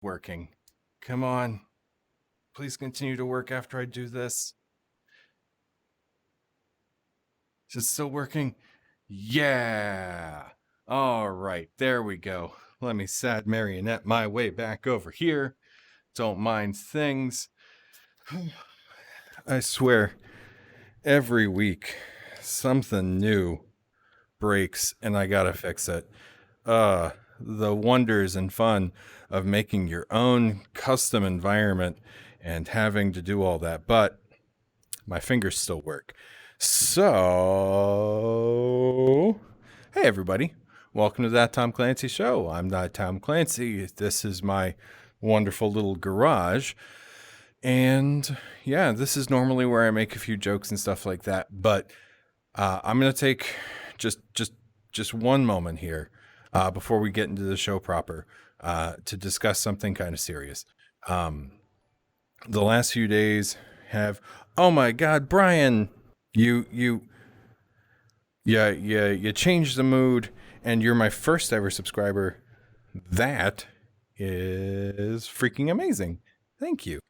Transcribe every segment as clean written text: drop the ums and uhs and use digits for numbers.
Working. Come on. Please continue to work after I do this. Is it still working? Yeah. All right. There we go. Let me sad marionette my way back over here. Don't mind things. I swear, every week something new breaks and I gotta fix it. The wonders and fun of making your own custom environment and having to do all that, but my fingers still work. So, hey everybody, welcome to That Tom Clancy Show. I'm not Tom Clancy. This is my wonderful little garage. And yeah, this is normally where I make a few jokes and stuff like that, but I'm going to take just one moment here before we get into the show proper to discuss something kind of serious. The last few days have, oh my God, Brian, you changed the mood, and you're my first ever subscriber. That is freaking amazing. Thank you.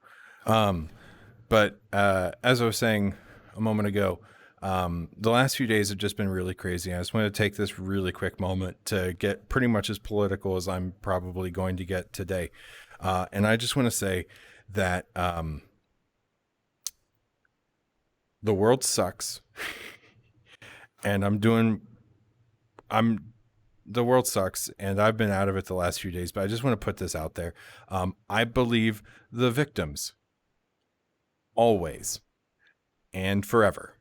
But as I was saying a moment ago, the last few days have just been really crazy. I just want to take this really quick moment to get pretty much as political as I'm probably going to get today. And I just want to say that the world sucks. And the world sucks, and I've been out of it the last few days, but I just want to put this out there. I believe the victims. Always. And forever.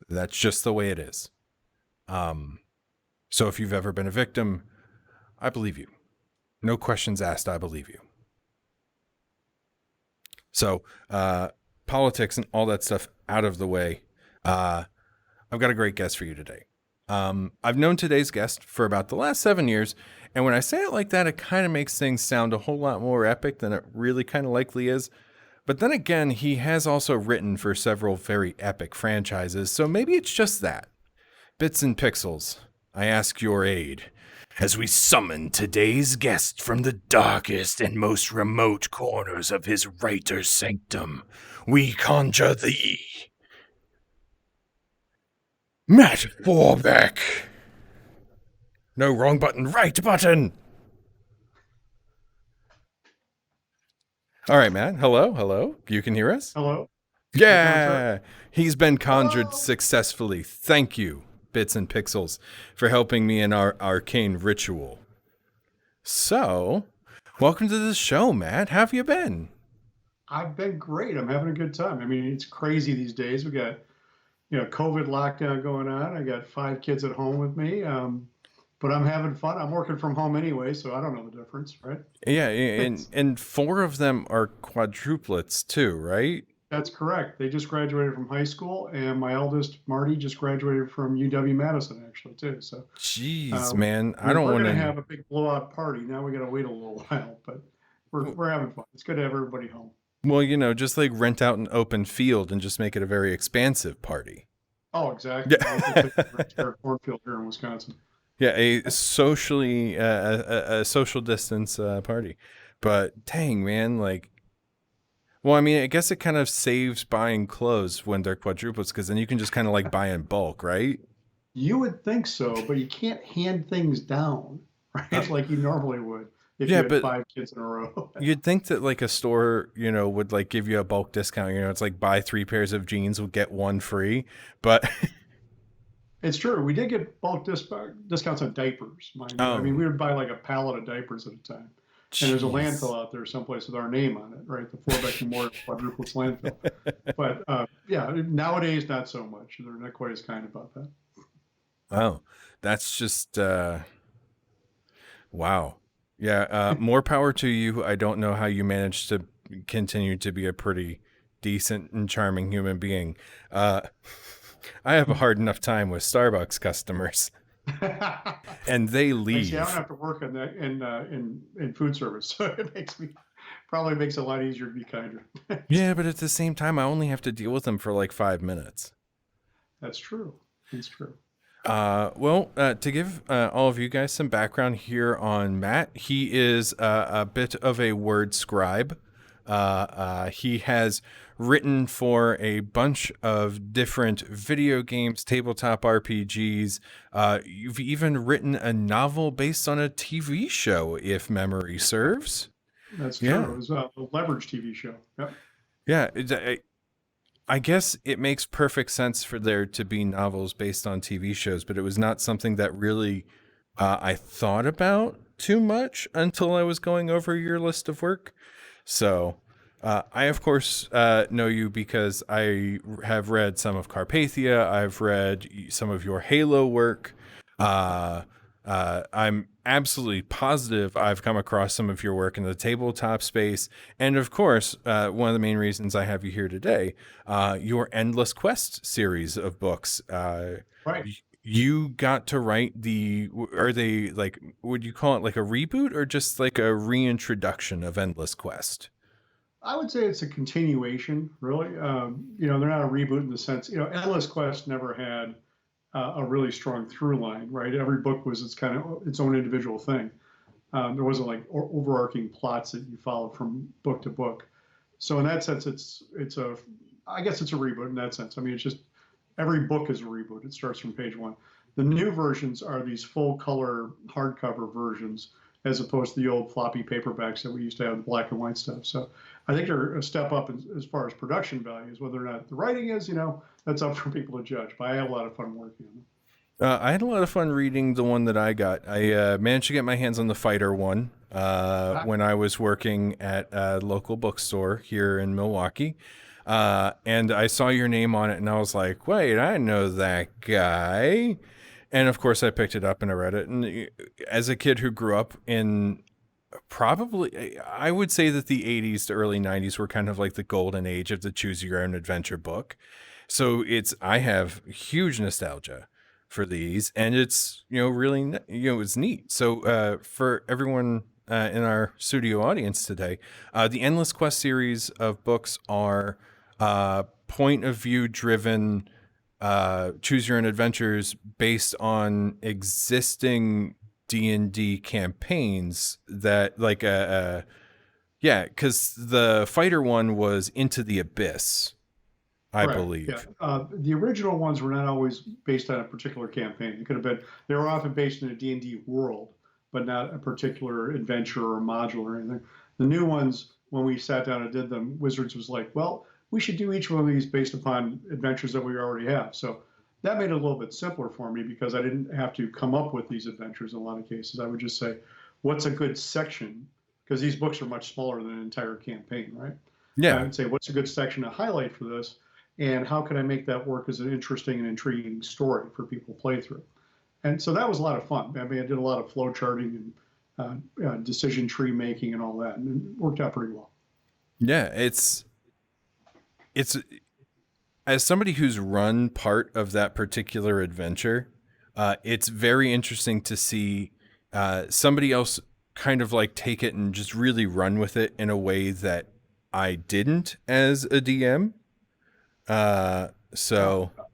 That's just the way it is. So if you've ever been a victim, I believe you. No questions asked, I believe you. So, politics and all that stuff out of the way. I've got a great guest for you today. I've known today's guest for about the last 7 years, and when I say it like that, it kind of makes things sound a whole lot more epic than it really kind of likely is. But then again, he has also written for several very epic franchises, so maybe it's just that. Bits and Pixels, I ask your aid as we summon today's guest from the darkest and most remote corners of his writer's sanctum. We conjure thee, Matt Forbeck. No, wrong button, right button. All right, Matt. Hello. You can hear us? Hello. Yeah. He's been conjured Hello. successfully. Thank you, Bits and Pixels, for helping me in our arcane ritual. So, welcome to the show, Matt. How have you been? I've been great. I'm having a good time. I mean, it's crazy these days. We got, COVID lockdown going on. I got 5 kids at home with me. But I'm having fun. I'm working from home anyway, so I don't know the difference, right? Yeah, and It's, and four of them are quadruplets too, right? that's correct. They just graduated from high school, and my eldest, Marty, just graduated from UW-Madison, actually, too. So Jeez, uh, man. I we're don't want going to to. have a big blowout party. Now we got to wait a little while, but we're having fun. It's good to have everybody home. Well, just like rent out an open field and just make it a very expansive party. Oh, exactly. I think Yeah. it's a fair cornfield here in Wisconsin. Yeah, a socially a social distance party. But dang, man, like, well, I mean, I guess it kind of saves buying clothes when they're quadruplets because then you can just kind of like buy in bulk, right? You would think so, but you can't hand things down, Uh, right? Like you normally would if yeah, you had but 5 kids in a row. you'd think that like a store, would like give you a bulk discount. It's like buy 3 pairs of jeans, will get one free. But It's true. We did get bulk discounts on diapers, mind you. I mean, oh, we would buy like a pallet of diapers at a time. And there's a jeez. landfill out there someplace with our name on it, right? The Forbeck Memorial Quadruplets landfill. But yeah, nowadays, not so much. They're not quite as kind about that. Oh, that's just wow. Yeah, more power to you. I don't know how you managed to continue to be a pretty decent and charming human being. Uh, I have a hard enough time with Starbucks customers, and they I see. I don't leave. have to work on that in food service, so it probably makes it a lot easier to be kinder. Yeah, but at the same time, I only have to deal with them for like 5 minutes. That's true. That's true. To give all of you guys some background here on Matt, he is a bit of a word scribe. He has written for a bunch of different video games, tabletop RPGs. You've even written a novel based on a TV show, if memory serves. That's true. Yeah. It was a Leverage TV show. Yep. Yeah. I guess it makes perfect sense for there to be novels based on TV shows, but it was not something that really I thought about too much until I was going over your list of work. So I, of course, know you because I have read some of Carpathia. I've read some of your Halo work. Uh, I'm absolutely positive I've come across some of your work in the tabletop space. And of course, one of the main reasons I have you here today, your Endless Quest series of books. Right. You got to write are they like, would you call it like a reboot or just like a reintroduction of Endless Quest? I would say it's a continuation, really. They're not a reboot in the sense, Endless Quest never had a really strong through line, right? Every book was its kind of its own individual thing. There wasn't like overarching plots that you followed from book to book. So in that sense, I guess it's a reboot in that sense. I mean, it's just every book is a reboot. It starts from page one. The new versions are these full color hardcover versions, as opposed to the old floppy paperbacks that we used to have, the black and white stuff. So I think they're a step up as far as production values. Whether or not the writing is, that's up for people to judge. But I have a lot of fun working on them. I had a lot of fun reading the one that I got. I managed to get my hands on the fighter one Ah, when I was working at a local bookstore here in Milwaukee. And I saw your name on it and I was like, wait, I know that guy. And of course, I picked it up and I read it. And as a kid who grew up in probably, I would say that the 80s to early 90s were kind of like the golden age of the choose your own adventure book. So I have huge nostalgia for these, and it's really it's neat. So for everyone in our studio audience today, the Endless Quest series of books are point of view driven, choose your own adventures based on existing D&D campaigns that yeah, because the fighter one was Into the Abyss, I correct. Yeah. believe. The original ones were not always based on a particular campaign. It could have been, they were often based in a D&D world, but not a particular adventure or module or anything. The new ones, when we sat down and did them, Wizards was like, well, we should do each one of these based upon adventures that we already have. So that made it a little bit simpler for me because I didn't have to come up with these adventures in a lot of cases. I would just say, what's a good section? Because these books are much smaller than an entire campaign, right? I Yeah. would say, what's a good section to highlight for this? And how can I make that work as an interesting and intriguing story for people to play through? And so that was a lot of fun. I mean, I did a lot of flow charting and decision tree making and all that, and it worked out pretty well. Yeah, it's as somebody who's run part of that particular adventure, it's very interesting to see somebody else kind of like take it and just really run with it in a way that I didn't as a DM. So Well,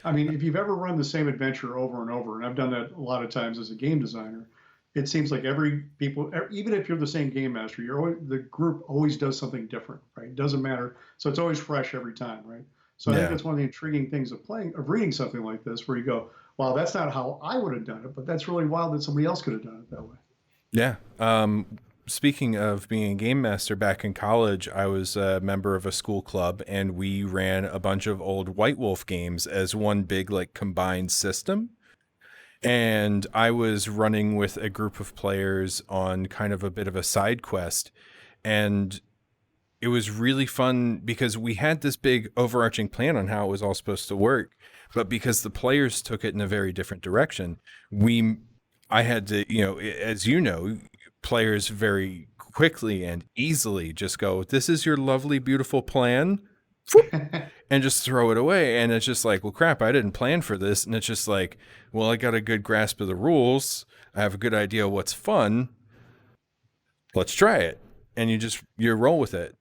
I mean, if you've ever run the same adventure over and over, and I've done that a lot of times as a game designer, it seems like even if you're the same game master, the group always does something different, right? It doesn't matter. So it's always fresh every time, right? So I think yeah, that's one of the intriguing things of reading something like this, where you go, wow, that's not how I would have done it, but that's really wild that somebody else could have done it that way. yeah. Speaking of being a game master, back in college, I was a member of a school club, and we ran a bunch of old White Wolf games as one big like combined system. And I was running with a group of players on kind of a bit of a side quest, and it was really fun because we had this big overarching plan on how it was all supposed to work, but because the players took it in a very different direction, we I had to, as you know, players very quickly and easily just go, this is your lovely beautiful plan, and just throw it away. And it's just like, well, crap, I didn't plan for this. And it's just like, well, I got a good grasp of the rules, I have a good idea of what's fun, let's try it. And you roll with it.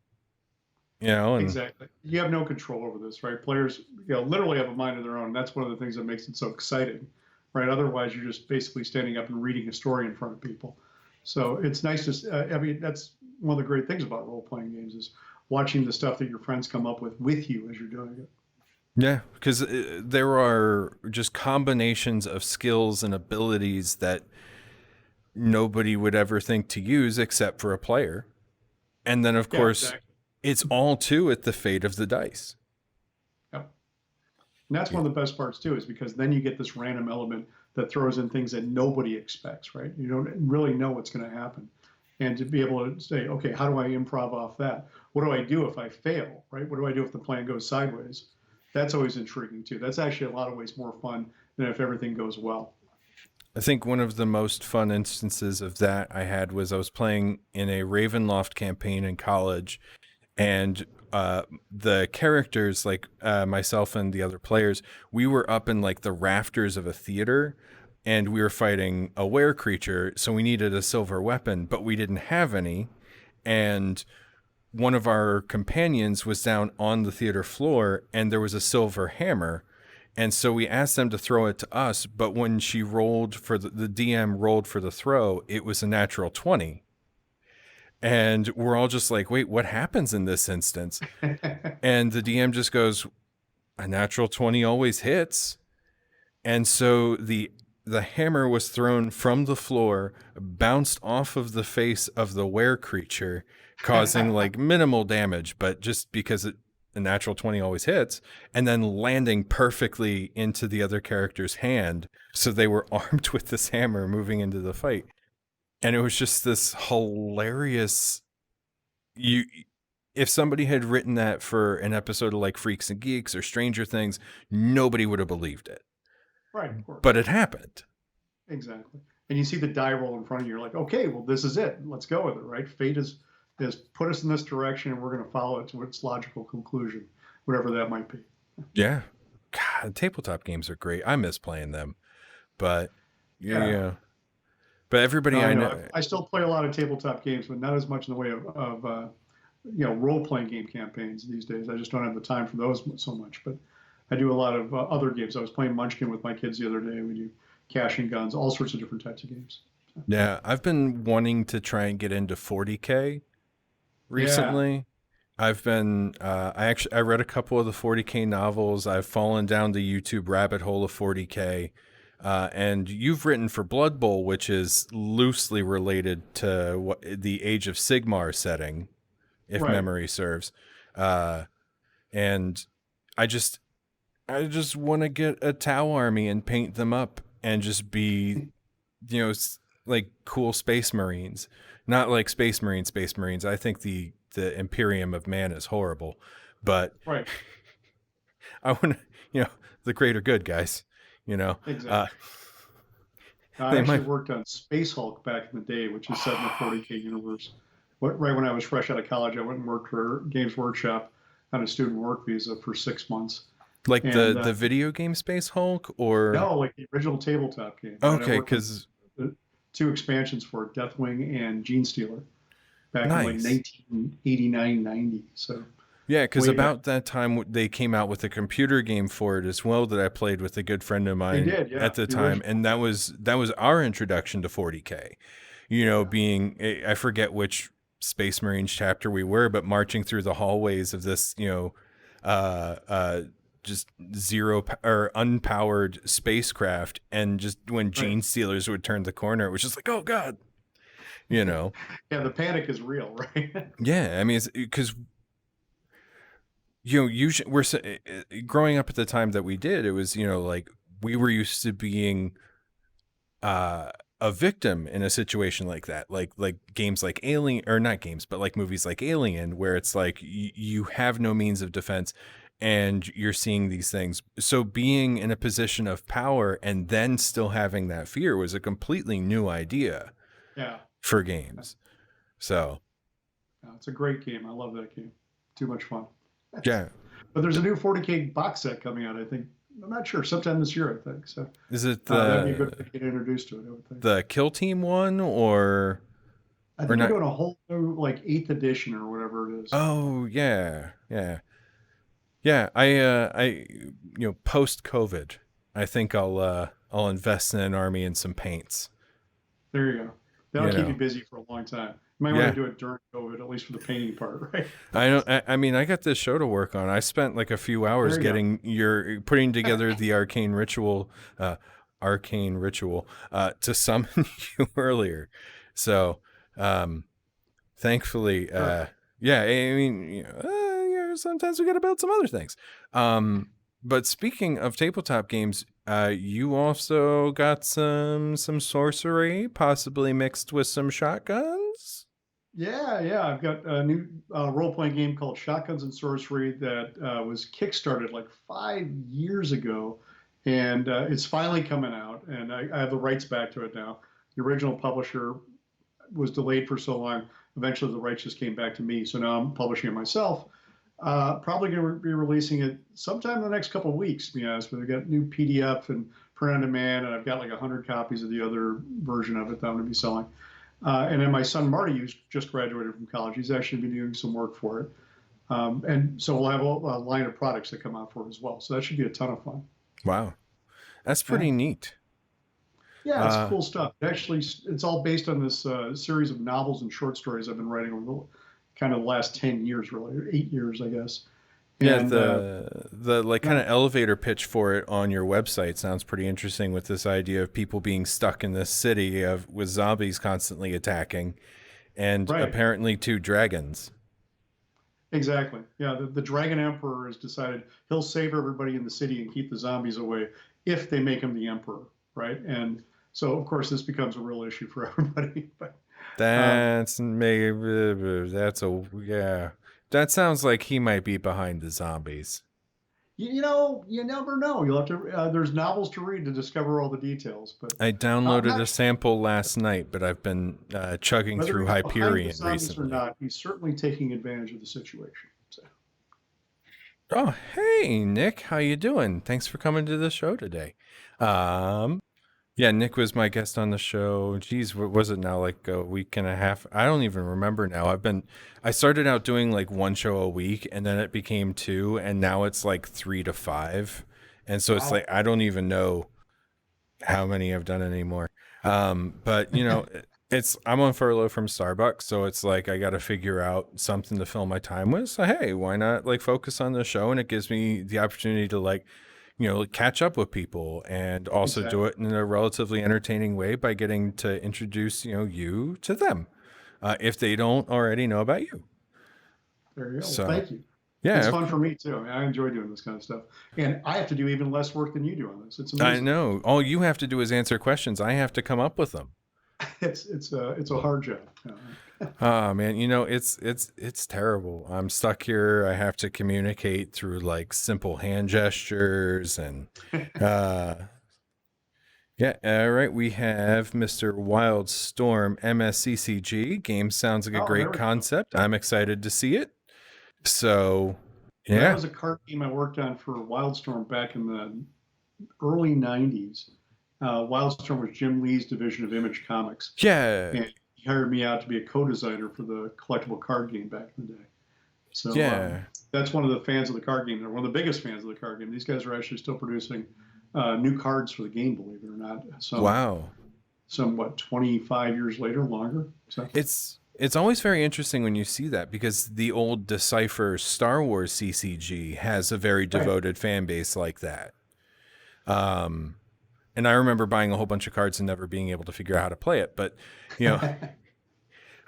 and Exactly. You have no control over this, right? Players, literally have a mind of their own. That's one of the things that makes it so exciting, right? Otherwise, you're just basically standing up and reading a story in front of people. So it's nice to, I mean, that's one of the great things about role playing games is watching the stuff that your friends come up with you as you're doing it. yeah, because there are just combinations of skills and abilities that nobody would ever think to use except for a player. And then, of Yeah, course, exactly. it's all too at the fate of the dice. Yep. And that's Yeah. one of the best parts too, is because then you get this random element that throws in things that nobody expects, right? You don't really know what's going to happen. And to be able to say, okay, how do I improv off that? What do I do if I fail, right? What do I do if the plan goes sideways? That's always intriguing too. That's actually a lot of ways more fun than if everything goes well. I think one of the most fun instances of that I had was I was playing in a Ravenloft campaign in college, and the characters, like myself and the other players, we were up in like the rafters of a theater, and we were fighting a were creature, so we needed a silver weapon, but we didn't have any. And one of our companions was down on the theater floor, and there was a silver hammer. And so we asked them to throw it to us, but when she rolled for the DM rolled for the throw, it was a natural 20. And we're all just like, wait, what happens in this instance? And the DM just goes, a natural 20 always hits. And so the hammer was thrown from the floor, bounced off of the face of the were creature, causing like minimal damage, but just because a natural 20 always hits, and then landing perfectly into the other character's hand. So they were armed with this hammer moving into the fight. And it was just this hilarious, you if somebody had written that for an episode of like Freaks and Geeks or Stranger Things, nobody would have believed it. Right, of course. But it happened. Exactly. And you see the die roll in front of you. You're like, okay, well, this is it. Let's go with it, right? Fate is put us in this direction, and we're going to follow it to its logical conclusion, whatever that might be. Yeah. God, tabletop games are great. I miss playing them. But yeah, Yeah. yeah. But No, everybody I I know. know, I still play a lot of tabletop games, but not as much in the way of role playing game campaigns these days. I just don't have the time for those so much. But I do a lot of other games. I was playing Munchkin with my kids the other day. We do cash and guns, all sorts of different types of games. yeah, I've been wanting to try and get into 40K Yeah, recently. I've been I read a couple of the 40K novels. I've fallen down the YouTube rabbit hole of 40K. And you've written for Blood Bowl, which is loosely related to what the Age of Sigmar setting, if right. memory serves. Uh, and I just I just want to get a Tau army and paint them up and just be, like cool space marines, not like space marines. Space marines. I think the Imperium of Man is horrible, but Right. I want to, the greater good, guys. You know, Exactly. uh, I they actually might worked on Space Hulk back in the day, which is set in the 40K universe. Right when I was fresh out of college, I went and worked for Games Workshop on a student work visa for 6 months. like And the video game Space Hulk or no, like the original tabletop game, right? I okay, worked on because the two expansions for it, Deathwing and Gene Stealer, back in like nice. 1989, 90. So Yeah, because way back. about that time they came out with a computer game for it as well that I played with a good friend of They mine did, yeah, at the the time, original. and that was our introduction to 40K. Yeah, Being I forget which Space Marines chapter we were, but marching through the hallways of this, uh, uh, just or unpowered spacecraft, and just when right. Gene Stealers would turn the corner, it was just like, oh god, you know. Yeah, the panic is real, right? Yeah, I mean, because usually growing up at the time that we did, it was like we were used to being uh a victim in a situation like that, like games like Alien, or not games, but like movies like Alien, where it's like you have no means of defense and you're seeing these things. So being in a position of power and then still having that fear was a completely new idea Yeah, for games. So yeah, it's a great game. I love that game. Too much fun. yeah. But there's a new 40K box set coming out, I think. I'm not sure, sometime this year, I think. So Is it that'd be a good way the to get introduced to it, I would think. the Kill Team one or I or think they're not? doing a whole new like eighth edition or whatever it is. Oh yeah, yeah, yeah. Post COVID, I think I'll invest in an army and some paints. There you go. That'll You keep you know, busy for a long time. You might want to yeah. do it during COVID, at least for the painting part, right? I don't. I mean, I got this show to work on. I spent like a few hours There you getting your putting together the uh, arcane ritual, to summon you earlier. So, um, thankfully, go. yeah. I mean, sometimes we got to build some other things. Um, but speaking of tabletop games, you also got some sorcery, possibly mixed with some shotguns. Yeah, yeah. I've got a new role-playing game called Shotguns and Sorcery that was kickstarted like 5 years ago, and it's finally coming out, and I have the rights back to it now. The original publisher was delayed for so long. Eventually, the rights just came back to me, so now I'm publishing it myself. Probably going to be releasing it sometime in the next couple of weeks, to be honest. But I've got new PDF and print on demand, and I've got like 100 copies of the other version of it that I'm going to be selling. And then my son Marty, who's just graduated from college, he's actually been doing some work for it. And so we'll have a line of products that come out for it as well. So that should be a ton of fun. Wow, that's Yeah, pretty neat. yeah, it's Uh, cool stuff. Actually, it's all based on this series of novels and short stories I've been writing over the kind of the last 10 years, really, or 8 years, I guess. Yeah, And the like kind yeah, of elevator pitch for it on your website sounds pretty interesting with this idea of people being stuck in this city of with zombies constantly attacking and right, apparently two dragons. exactly. Yeah, the Dragon Emperor has decided he'll save everybody in the city and keep the zombies away if they make him the emperor, right? And so, of course, this becomes a real issue for everybody. But um, That's maybe that's a yeah. That sounds like he might be behind the zombies. you never know. You'll have to. There's novels to read to discover all the details. But I I'm downloaded not a sure sample last night, but I've been chugging whether through he's behind the Hyperion zombies or recently. not. He's certainly taking advantage of the situation. So, Oh, hey Nick, how you doing? Thanks for coming to the show today. Um, Yeah, Nick was my guest on the show. Geez, what was it now? Like a week and a half? I don't even remember now. I started out doing like one show a week and then it became two and now it's like 3 to 5. And so it's like, wow. I don't even know how many I've done anymore. But I'm on furlough from Starbucks. So it's like, I got to figure out something to fill my time with. So, hey, why not like focus on the show? And it gives me the opportunity to like, catch up with people and also do Exactly. it in a relatively entertaining way by getting to introduce, you to them, if they don't already know about you. There you go. Well, So, thank you. It's yeah, fun for me too. I mean, I enjoy doing this kind of stuff, and I have to do even less work than you do on this. It's I amazing. know. All you have to do is answer questions. I have to come up with them. It's a hard job. Oh man, it's terrible. I'm stuck here. I have to communicate through like simple hand gestures and uh yeah, all right. We have Mr. Wildstorm MSCCG. Game sounds like a Oh, there great we go. concept. I'm excited to see it. So, Yeah, that yeah. was a card game I worked on for Wildstorm back in the early '90s. Wildstorm was Jim Lee's division of Image Comics, Yeah. and he hired me out to be a co-designer for the collectible card game back in the day. So Yeah. that's one of the fans of the card game. They're one of the biggest fans of the card game. These guys are actually still producing new cards for the game, believe it or not. Wow. Some what 25 years later, longer. So It's always very interesting when you see that because the old Decipher Star Wars CCG has a very right. devoted fan base like that. Um and I remember buying a whole bunch of cards and never being able to figure out how to play it, but you know,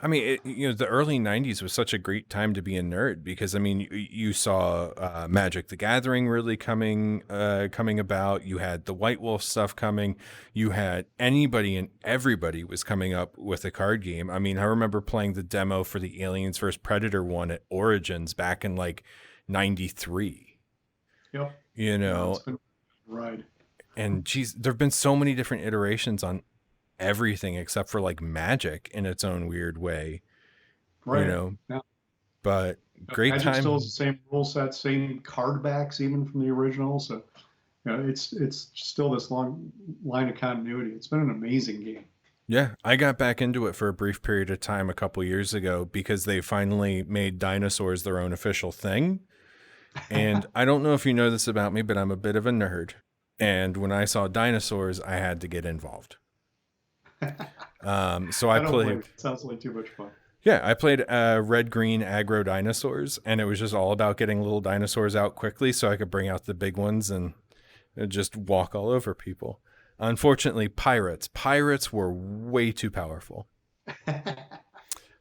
I mean, the early '90s was such a great time to be a nerd because I mean, you saw Magic: The Gathering really coming about. You had the White Wolf stuff coming. You had anybody and everybody was coming up with a card game. I mean, I remember playing the demo for the Aliens vs Predator one at Origins back in like '93. Yep. You No, know, it's been a ride. and geez, there've been so many different iterations on everything except for like Magic in its own weird way. you Right. know, Yeah. but great Magic still has the time. same rule set, same card backs even from the original. So it's still this long line of continuity. It's been an amazing game. Yeah, I got back into it for a brief period of time a couple years ago because they finally made dinosaurs their own official thing. And I don't know if you know this about me, but I'm a bit of a nerd. And when I saw dinosaurs, I had to get involved. So I I don't blame played, you. It sounds like too much fun. yeah, I played red green aggro dinosaurs, and it was just all about getting little dinosaurs out quickly so I could bring out the big ones and just walk all over people. Unfortunately, pirates were way too powerful. That's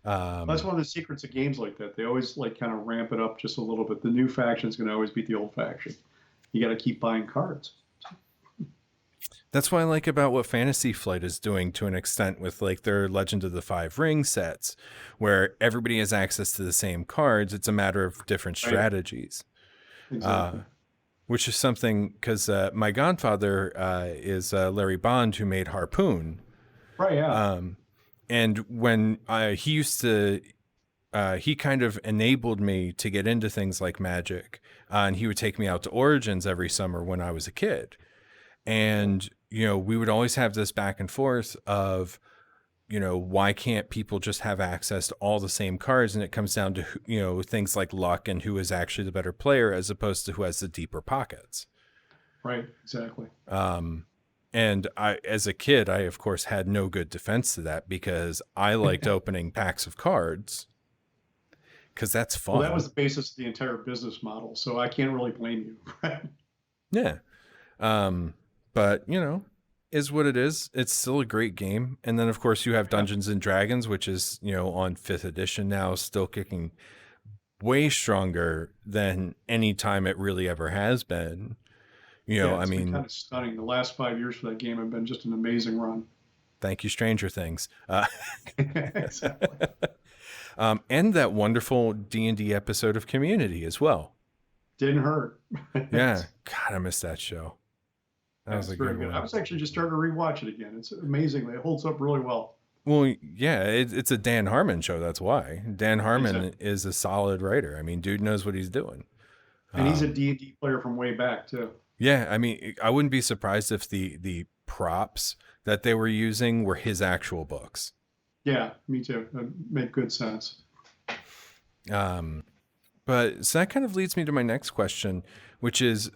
Um, one of the secrets of games like that. They always like kind of ramp it up just a little bit. The new faction's going to always beat the old faction. You got to keep buying cards. that's what I like about what Fantasy Flight is doing to an extent with like their Legend of the Five Ring sets, where everybody has access to the same cards. It's a matter of different Right. strategies, uh, Exactly. which is something because my godfather is Larry Bond, who made Harpoon. Right. Yeah. And when he used to, he kind of enabled me to get into things like Magic. And he would take me out to Origins every summer when I was a kid. And, we would always have this back and forth of, why can't people just have access to all the same cards? And it comes down to, things like luck and who is actually the better player as opposed to who has the deeper pockets. Right. Exactly. And as a kid, I, of course, had no good defense to that because I liked opening packs of cards because that's Well, that was fun. the basis of the entire business model. So I can't really blame you. Right. Yeah. Um, but, is what it is. It's still a great game. And then, of course, you have Yeah. Dungeons and Dragons, which is, on 5th edition now, still kicking way stronger than any time it really ever has been. Yeah. I It's been mean, kind of stunning. The last 5 years for that game have been just an amazing run. thank you, Stranger Things. Exactly. And that wonderful D&D episode of Community as well. Didn't hurt. Yeah. God, I missed that show. That Yeah, was it's a very good good. I one. was actually just starting to rewatch it again. It's amazingly, it holds up really well. Well, yeah, it's a Dan Harmon show. That's why. Dan Exactly. Harmon is a solid writer. I mean, dude knows what he's doing. And he's a Um, D&D player from way back too. yeah, I mean, I wouldn't be surprised if the props that they were using were his actual books. Yeah, me too. That make good sense. Um, but so that kind of leads me to my next question, which is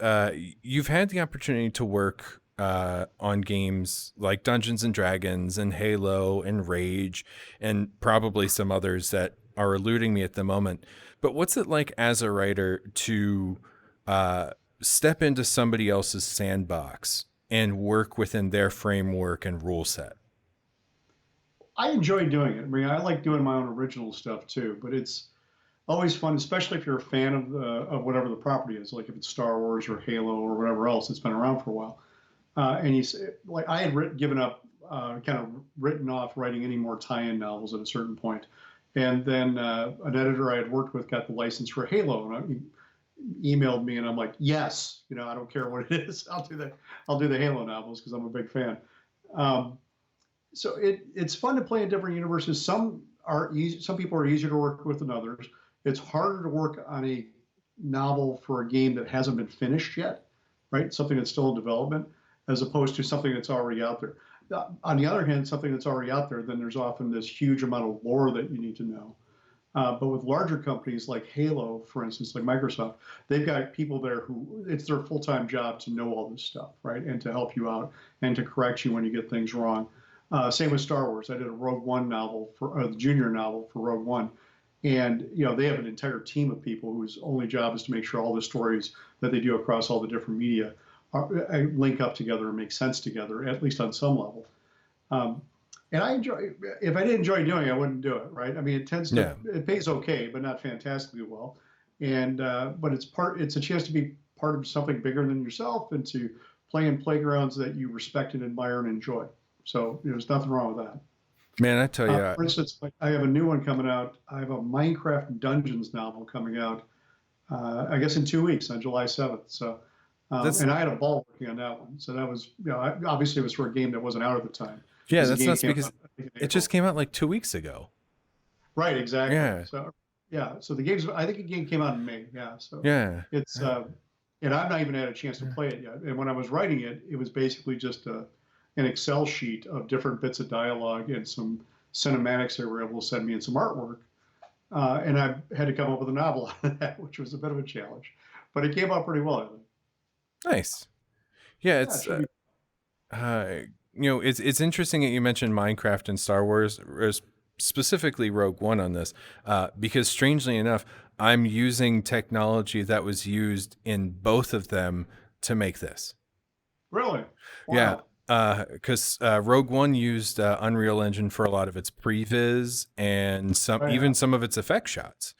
you've had the opportunity to work on games like Dungeons and Dragons and Halo and Rage and probably some others that are eluding me at the moment. But what's it like as a writer to uh, step into somebody else's sandbox and work within their framework and rule set? I enjoy doing it. I mean, I like doing my own original stuff too, but it's always fun, especially if you're a fan of whatever the property is, like if it's Star Wars or Halo or whatever else that's been around for a while. And like I had given up, kind of written off writing any more tie-in novels at a certain point, and then an editor I had worked with got the license for Halo, and he emailed me, and I'm like, yes, I don't care what it is, I'll do the Halo novels because I'm a big fan. Um, so it's fun to play in different universes. Some people are easier to work with than others. It's harder to work on a novel for a game that hasn't been finished yet, right? Something that's still in development, as opposed to something that's already out there. On the other hand, something that's already out there, then there's often this huge amount of lore that you need to know. But with larger companies like Halo, for instance, like Microsoft, they've got people there who it's their full-time job to know all this stuff, right? And to help you out and to correct you when you get things wrong. Same with Star Wars. I did a Rogue One novel for the junior novel for Rogue One, and they have an entire team of people whose only job is to make sure all the stories that they do across all the different media link up together and make sense together, at least on some level. Um, and I enjoy. If I didn't enjoy doing it, I wouldn't do it. Right? I mean, Yeah. it pays okay, but not fantastically well. And but it's a chance to be part of something bigger than yourself and to play in playgrounds that you respect and admire and enjoy. So there's nothing wrong with that. Man, I tell you, For instance, like, I have a new one coming out. I have a Minecraft Dungeons novel coming out, I guess in 2 weeks on July 7th. So, that's and I had a ball working on that one. So that was, obviously it was for a game that wasn't out at the time yeah, because the that's game nuts came because out I think, in it just April. came out like 2 weeks ago. Right, exactly. Yeah. So, yeah. So I think the game came out in May. Yeah. So Yeah. it's, and I've not even had a chance to play it yet. And when I was writing it, it was basically just an Excel sheet of different bits of dialogue and some cinematics they were able to send me and some artwork. And I had to come up with a novel out of that, which was a bit of a challenge, but it came out pretty well, I think. Nice. Yeah, Yeah, it it's should be. uh, it's interesting that you mentioned Minecraft and Star Wars, or specifically Rogue One on this, because strangely enough, I'm using technology that was used in both of them to make this. Really? Yeah, Wow. because Rogue One used Unreal Engine for a lot of its previs and Oh, yeah. even some of its effect shots.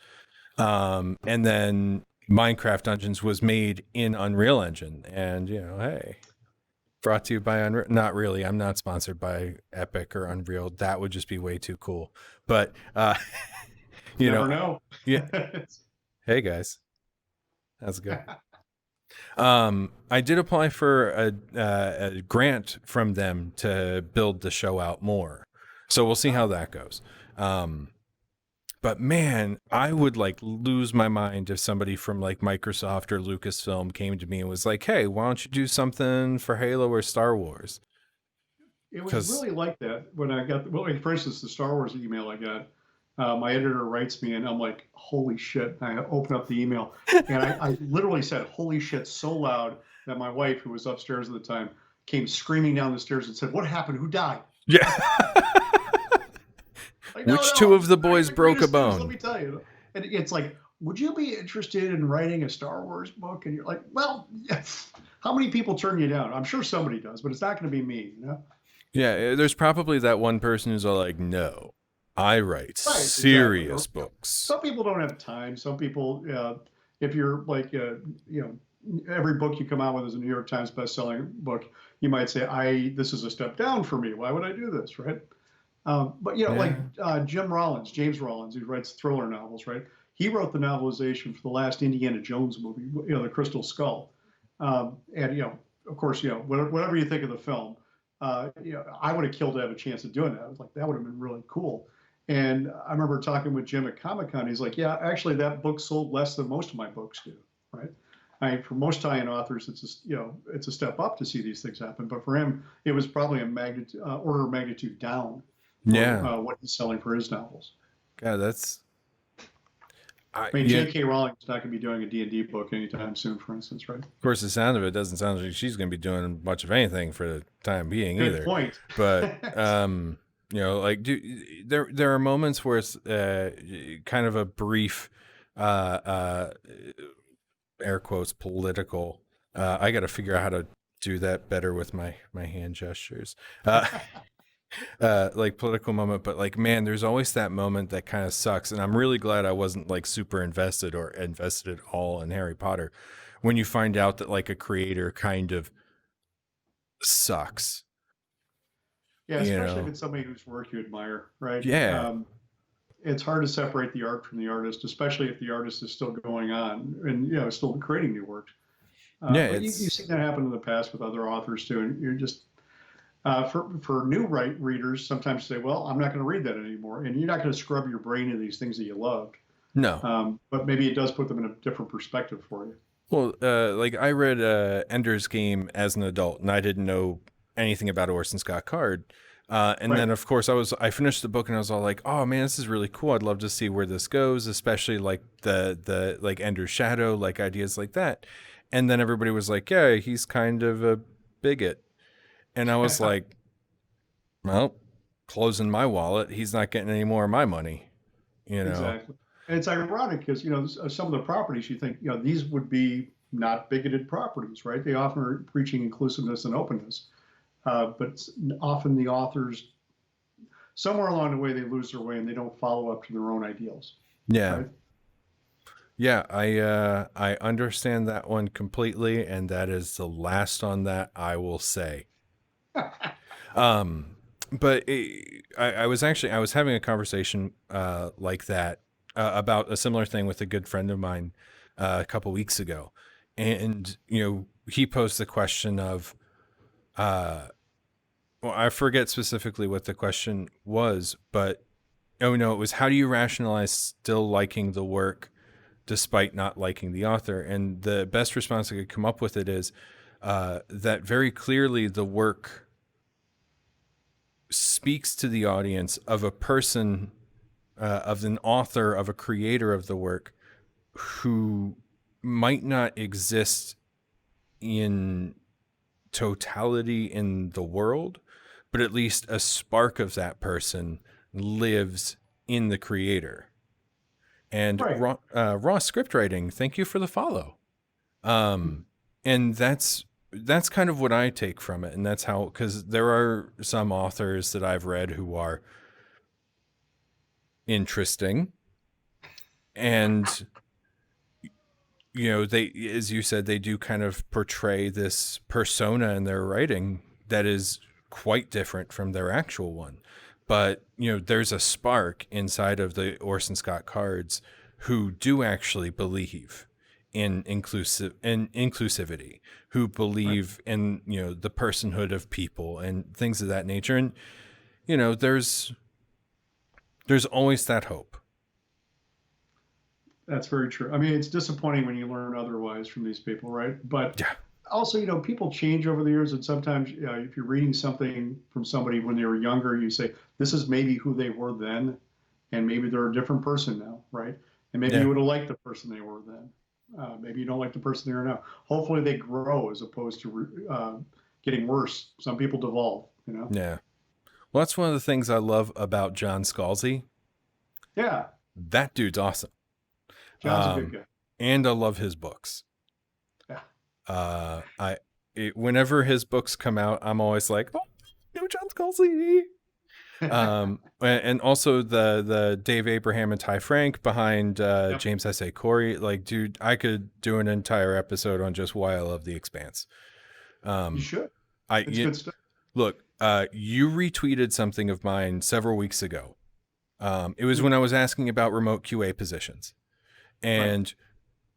And then Minecraft Dungeons was made in Unreal Engine, and hey, brought to you by Unreal. Not really. I'm not sponsored by Epic or Unreal. That would just be way too cool. But you Never know, know. yeah. Hey guys, how's it going? I did apply for a grant from them to build the show out more, so we'll see how that goes. But man, I would like lose my mind if somebody from like Microsoft or Lucasfilm came to me and was like, "Hey, why don't you do something for Halo or Star Wars?" It was Because really like that when I got, well, like, for instance, the Star Wars email I got. My editor writes me, and I'm like, "Holy shit!" And I open up the email, and I literally said, "Holy shit!" so loud that my wife, who was upstairs at the time, came screaming down the stairs and said, "What happened? Who died?" yeah, Like, no, which no, two I'm of just the writing boys the broke a greatest news. Let bone? me tell you. And it's like, would you be interested in writing a Star Wars book? And you're like, well, yes. How many people turn you down? I'm sure somebody does, but it's not going to be me, you know? Yeah, there's probably that one person who's all like, "No, I write Right, exactly. Or serious books." some people don't have time. Some people, if you're like, you know, every book you come out with is a New York Times best-selling book, you might say, this is a step down for me. Why would I do this, right? But you know, like Yeah, James Rollins, who writes thriller novels, right? He wrote the novelization for the last Indiana Jones movie, you know, The Crystal Skull. And you know, of course, you know, whatever you think of the film, you know, I would have killed to have a chance of doing that. I was like, that would have been really cool. And I remember talking with Jim at Comic Con. He's like, yeah, actually, that book sold less than most of my books do, right? For most tie-in authors, it's you know, it's a step up to see these things happen. But for him, it was probably a magnitude, order of magnitude down for yeah. what he's selling for his novels. God, that's I mean, yeah. J.K. Rowling is not going to be doing a D&D book anytime soon, for instance, right? Of course, the sound of it doesn't sound like she's going to be doing much of anything for the time being Good either. point. But like, there are moments where it's kind of a brief, uh, uh, air quotes, political. I got to figure out how to do that better with my hand gestures. Like political moment, but like, man, there's always that moment that kind of sucks, and I'm really glad I wasn't like super invested or invested at all in Harry Potter when you find out that like a creator kind of sucks, Yeah, you especially if know. it's somebody whose work you admire, right? Yeah, It's hard to separate the art from the artist, especially if the artist is still going on and you know still creating new work. yeah, But you've it's seen that happen in the past with other authors too, and you're just for new readers sometimes say, well, I'm not going to read that anymore, and you're not going to scrub your brain into these things that you loved. no. But maybe it does put them in a different perspective for you. Well, like I read Ender's Game as an adult, and I didn't know anything about Orson Scott Card. And Right. then, of course, I finished the book, and I was all like, "Oh man, this is really cool. I'd love to see where this goes, especially like the like Ender's Shadow, like ideas like that." And then everybody was like, "Yeah, he's kind of a bigot," and I was like, "Well, closing my wallet. He's not getting any more of my money, you know." Exactly. And it's ironic because, you know, some of the properties you think, you know, these would be not bigoted properties, right? They often are preaching inclusiveness and openness. But often the authors, somewhere along the way, they lose their way and they don't follow up to their own ideals, Yeah, right? yeah, I understand that one completely, and that is the last on that I will say. Um, but I was having a conversation like that about a similar thing with a good friend of mine a couple weeks ago, and he posed the question of uh, well, I forget specifically what the question was, but oh no, it was how do you rationalize still liking the work despite not liking the author? And the best response I could come up with it is that very clearly the work speaks to the audience of a person, of an author, of a creator of the work who might not exist in totality in the world, but at least a spark of that person lives in the creator. And Right. raw script writing, thank you for the follow. And that's kind of what I take from it, and that's how, because there are some authors that I've read who are interesting, and they, as you said, they do kind of portray this persona in their writing that is quite different from their actual one. But there's a spark inside of the Orson Scott Cards who do actually believe in inclusivity, who Right. believe in the personhood of people and things of that nature. And there's always that hope. That's very true. I mean, it's disappointing when you learn otherwise from these people, right? But Yeah. also, people change over the years, and sometimes if you're reading something from somebody when they were younger, you say, this is maybe who they were then, and maybe they're a different person now, right? And maybe Yeah. you would have liked the person they were then. Maybe you don't like the person they are now. Hopefully, they grow as opposed to getting worse. Some people devolve. Yeah. Well, that's one of the things I love about John Scalzi. Yeah, That dude's awesome. John's a good guy. And I love his books. Yeah, Whenever his books come out, I'm always like, oh, John Scalzi. And also the Dave Abraham and Ty Frank behind yep. James S.A. Corey. Like, dude, I could do an entire episode on just why I love The Expanse. You should. I It's good stuff. Look, you retweeted something of mine several weeks ago. It was when I was asking about remote QA positions, Right. and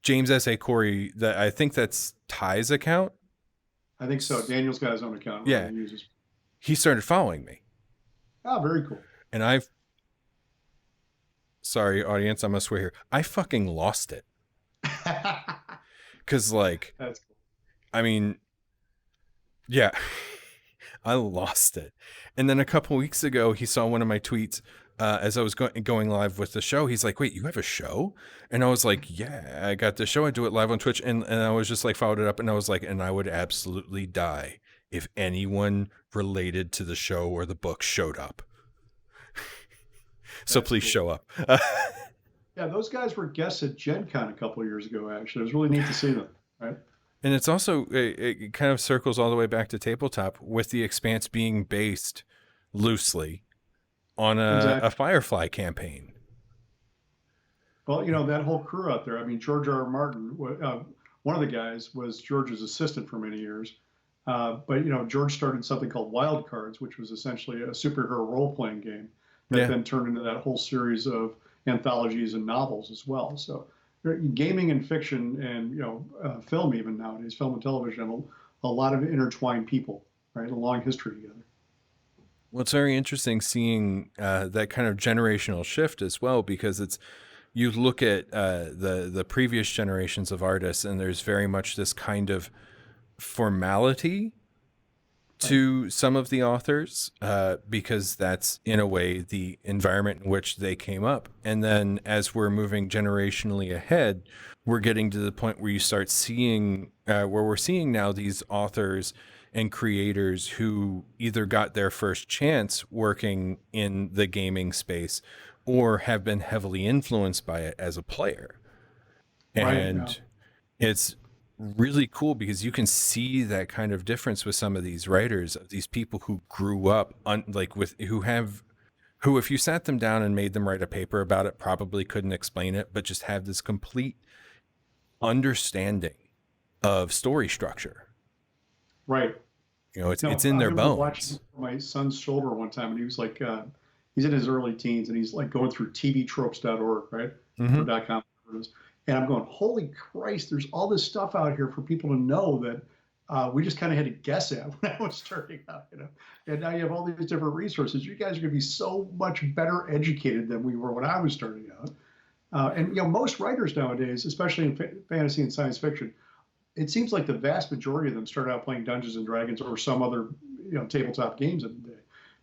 James S.A. Corey, that I think that's Ty's account. I think so. Daniel's got his own account where Yeah, he uses. he started following me, Oh, very cool. and sorry, audience, I'm gonna swear here. I fucking lost it. Cause like, That's cool. I mean, yeah, I lost it. And then a couple weeks ago, he saw one of my tweets as I was going live with the show. He's like, wait, you have a show? And I was like, yeah, I got the show. I do it live on Twitch. And I was just like, followed it up. And I was like, and I would absolutely die if anyone related to the show or the book showed up. So That's please cool. show up. Yeah, those guys were guests at Gen Con a couple of years ago, actually. It was really neat to see them, right? And it's also, it kind of circles all the way back to tabletop, with The Expanse being based loosely on a Exactly. Firefly campaign. Well, that whole crew out there, I mean, George R. R. Martin, one of the guys was George's assistant for many years. But, George started something called Wild Cards, which was essentially a superhero role playing game that Yeah. then turned into that whole series of anthologies and novels as well. So gaming and fiction and, film even nowadays, film and television, have a lot of intertwined people, right? A long history together. Well, it's very interesting seeing that kind of generational shift as well, because you look at the previous generations of artists, and there's very much this kind of formality Right. to some of the authors, because that's in a way the environment in which they came up. And then as we're moving generationally ahead, we're getting to the point where you start seeing where we're seeing now these authors and creators who either got their first chance working in the gaming space or have been heavily influenced by it as a player. Right. Yeah. And it's really cool because you can see that kind of difference with some of these writers, these people who grew up who, if you sat them down and made them write a paper about it, probably couldn't explain it, but just have this complete understanding of story structure. Right. It's in I their remember watching bones. my son's shoulder one time, and he was like, he's in his early teens, and he's like going through tvtropes.org, right? Mm-hmm. Or .com, whatever it is. And I'm going, holy Christ, there's all this stuff out here for people to know that we just kind of had to guess at when I was starting out. And now you have all these different resources. You guys are going to be so much better educated than we were when I was starting out. And most writers nowadays, especially in fantasy and science fiction, it seems like the vast majority of them start out playing Dungeons and Dragons or some other tabletop games in the day,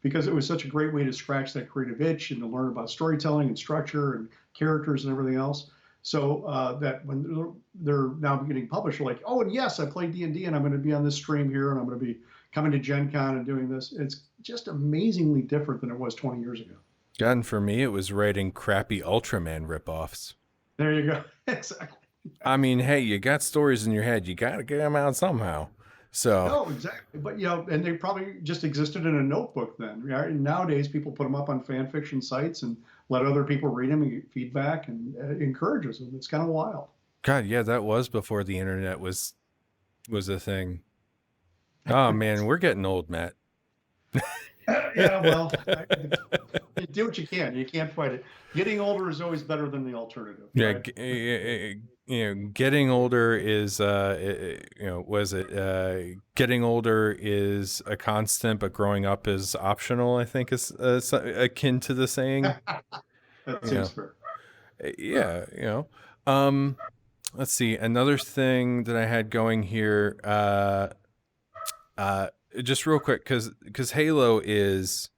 because it was such a great way to scratch that creative itch and to learn about storytelling and structure and characters and everything else. So that when they're now getting published, they're like, oh, and yes, I played D&D and I'm going to be on this stream here and I'm going to be coming to Gen Con and doing this. It's just amazingly different than it was 20 years ago. God, and for me, it was writing crappy Ultraman ripoffs. There you go. Exactly. I mean, hey, you got stories in your head. You got to get them out somehow. So, No, exactly. But and they probably just existed in a notebook then. Right? And nowadays, people put them up on fan fiction sites and let other people read them and get feedback and encourages them. It's kind of wild. God, yeah, that was before the internet was a thing. Oh man, we're getting old, Matt. Yeah, well, you do what you can. You can't fight it. Getting older is always better than the alternative. Yeah, Right? getting older is getting older is a constant, but growing up is optional. I think is akin to the saying. That seems fair. Yeah, let's see, another thing that I had going here. Just real quick, because Halo is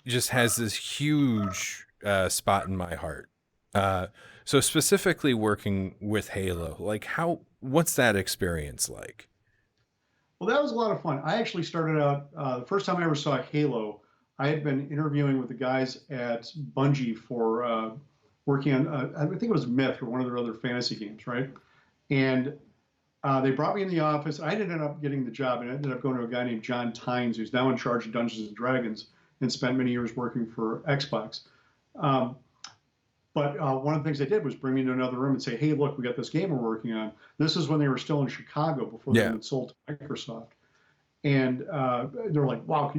just has this huge spot in my heart. So specifically working with Halo, like what's that experience like? Well, that was a lot of fun. I actually started out the first time I ever saw Halo. I had been interviewing with the guys at Bungie for working on, I think it was Myth or one of their other fantasy games, right? And they brought me in the office. I ended up getting the job and I ended up going to a guy named John Tynes, who's now in charge of Dungeons and Dragons and spent many years working for Xbox. But one of the things they did was bring me into another room and say, hey, look, we got this game we're working on. This is when they were still in Chicago before they had sold to Microsoft. And they're like, wow,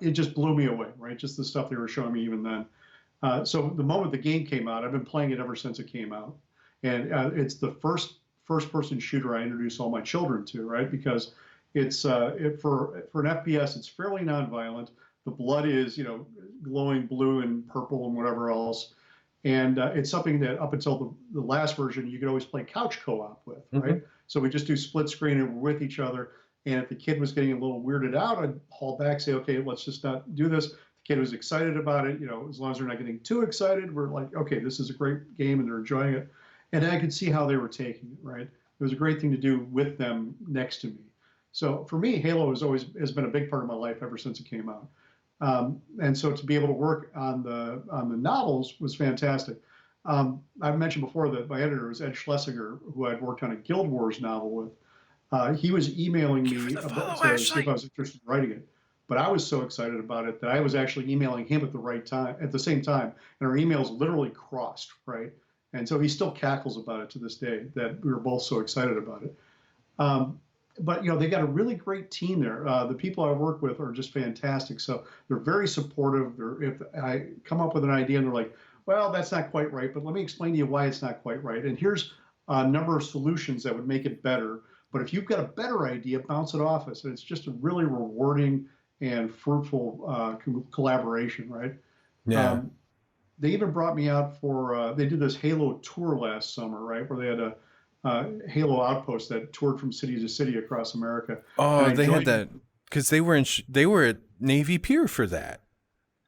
it just blew me away, right? Just the stuff they were showing me even then. So the moment the game came out, I've been playing it ever since it came out. And it's the first-person shooter I introduce all my children to, right? Because it's for an FPS, it's fairly nonviolent. The blood is, glowing blue and purple and whatever else. And it's something that up until the last version, you could always play couch co-op with, right? Mm-hmm. So we just do split screen and we're with each other. And if the kid was getting a little weirded out, I'd haul back, say, okay, let's just not do this. The kid was excited about it. As long as they're not getting too excited, we're like, okay, this is a great game and they're enjoying it. And I could see how they were taking it, right? It was a great thing to do with them next to me. So for me, Halo has been a big part of my life ever since it came out. And so to be able to work on the novels was fantastic. I've mentioned before that my editor was Ed Schlesinger, who I'd worked on a Guild Wars novel with. He was emailing me to see if I was interested in writing it. But I was so excited about it that I was actually emailing him at the same time. And our emails literally crossed, right? And so he still cackles about it to this day that we were both so excited about it. But they got a really great team there. The people I work with are just fantastic. So they're very supportive. If I come up with an idea and they're like, well, that's not quite right, but let me explain to you why it's not quite right. And here's a number of solutions that would make it better. But if you've got a better idea, bounce it off us. And it's just a really rewarding and fruitful collaboration, right? Yeah. They even brought me out for, they did this Halo tour last summer, right? Where they had a Halo outpost that toured from city to city across America. Oh, they had that because they were at Navy Pier for that.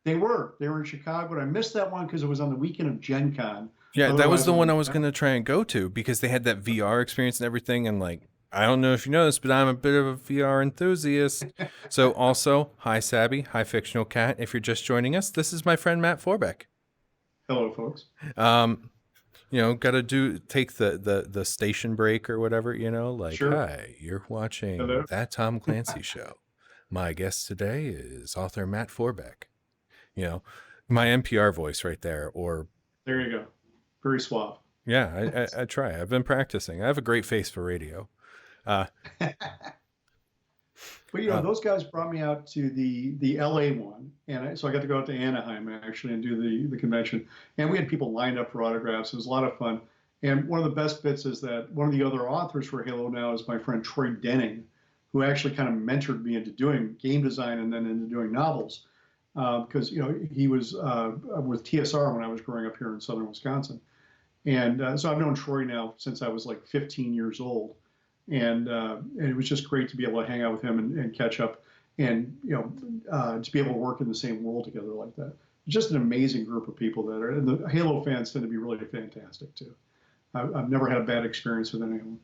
They were in Chicago, and I missed that one because it was on the weekend of Gen Con. Yeah, otherwise, that was the one I was going to try and go to because they had that VR experience and everything. And like, I don't know if you know this, but I'm a bit of a VR enthusiast. So also, hi Sabby, hi Fictional Cat. If you're just joining us, this is my friend Matt Forbeck. Hello, folks. Got to take the station break or whatever, like, sure. Hi, you're watching That Tom Clancy Show. My guest today is author Matt Forbeck. My NPR voice right there. Or there you go. Very suave. Yeah, I try. I've been practicing. I have a great face for radio. But those guys brought me out to the LA one, and so I got to go out to Anaheim actually and do the convention. And we had people lined up for autographs. It was a lot of fun. And one of the best bits is that one of the other authors for Halo now is my friend Troy Denning, who actually kind of mentored me into doing game design and then into doing novels, because he was with TSR when I was growing up here in southern Wisconsin. And so I've known Troy now since I was like 15 years old. And it was just great to be able to hang out with him and catch up. and to be able to work in the same world together like that. Just an amazing group of people that are, and the Halo fans tend to be really fantastic too. I've never had a bad experience with anyone.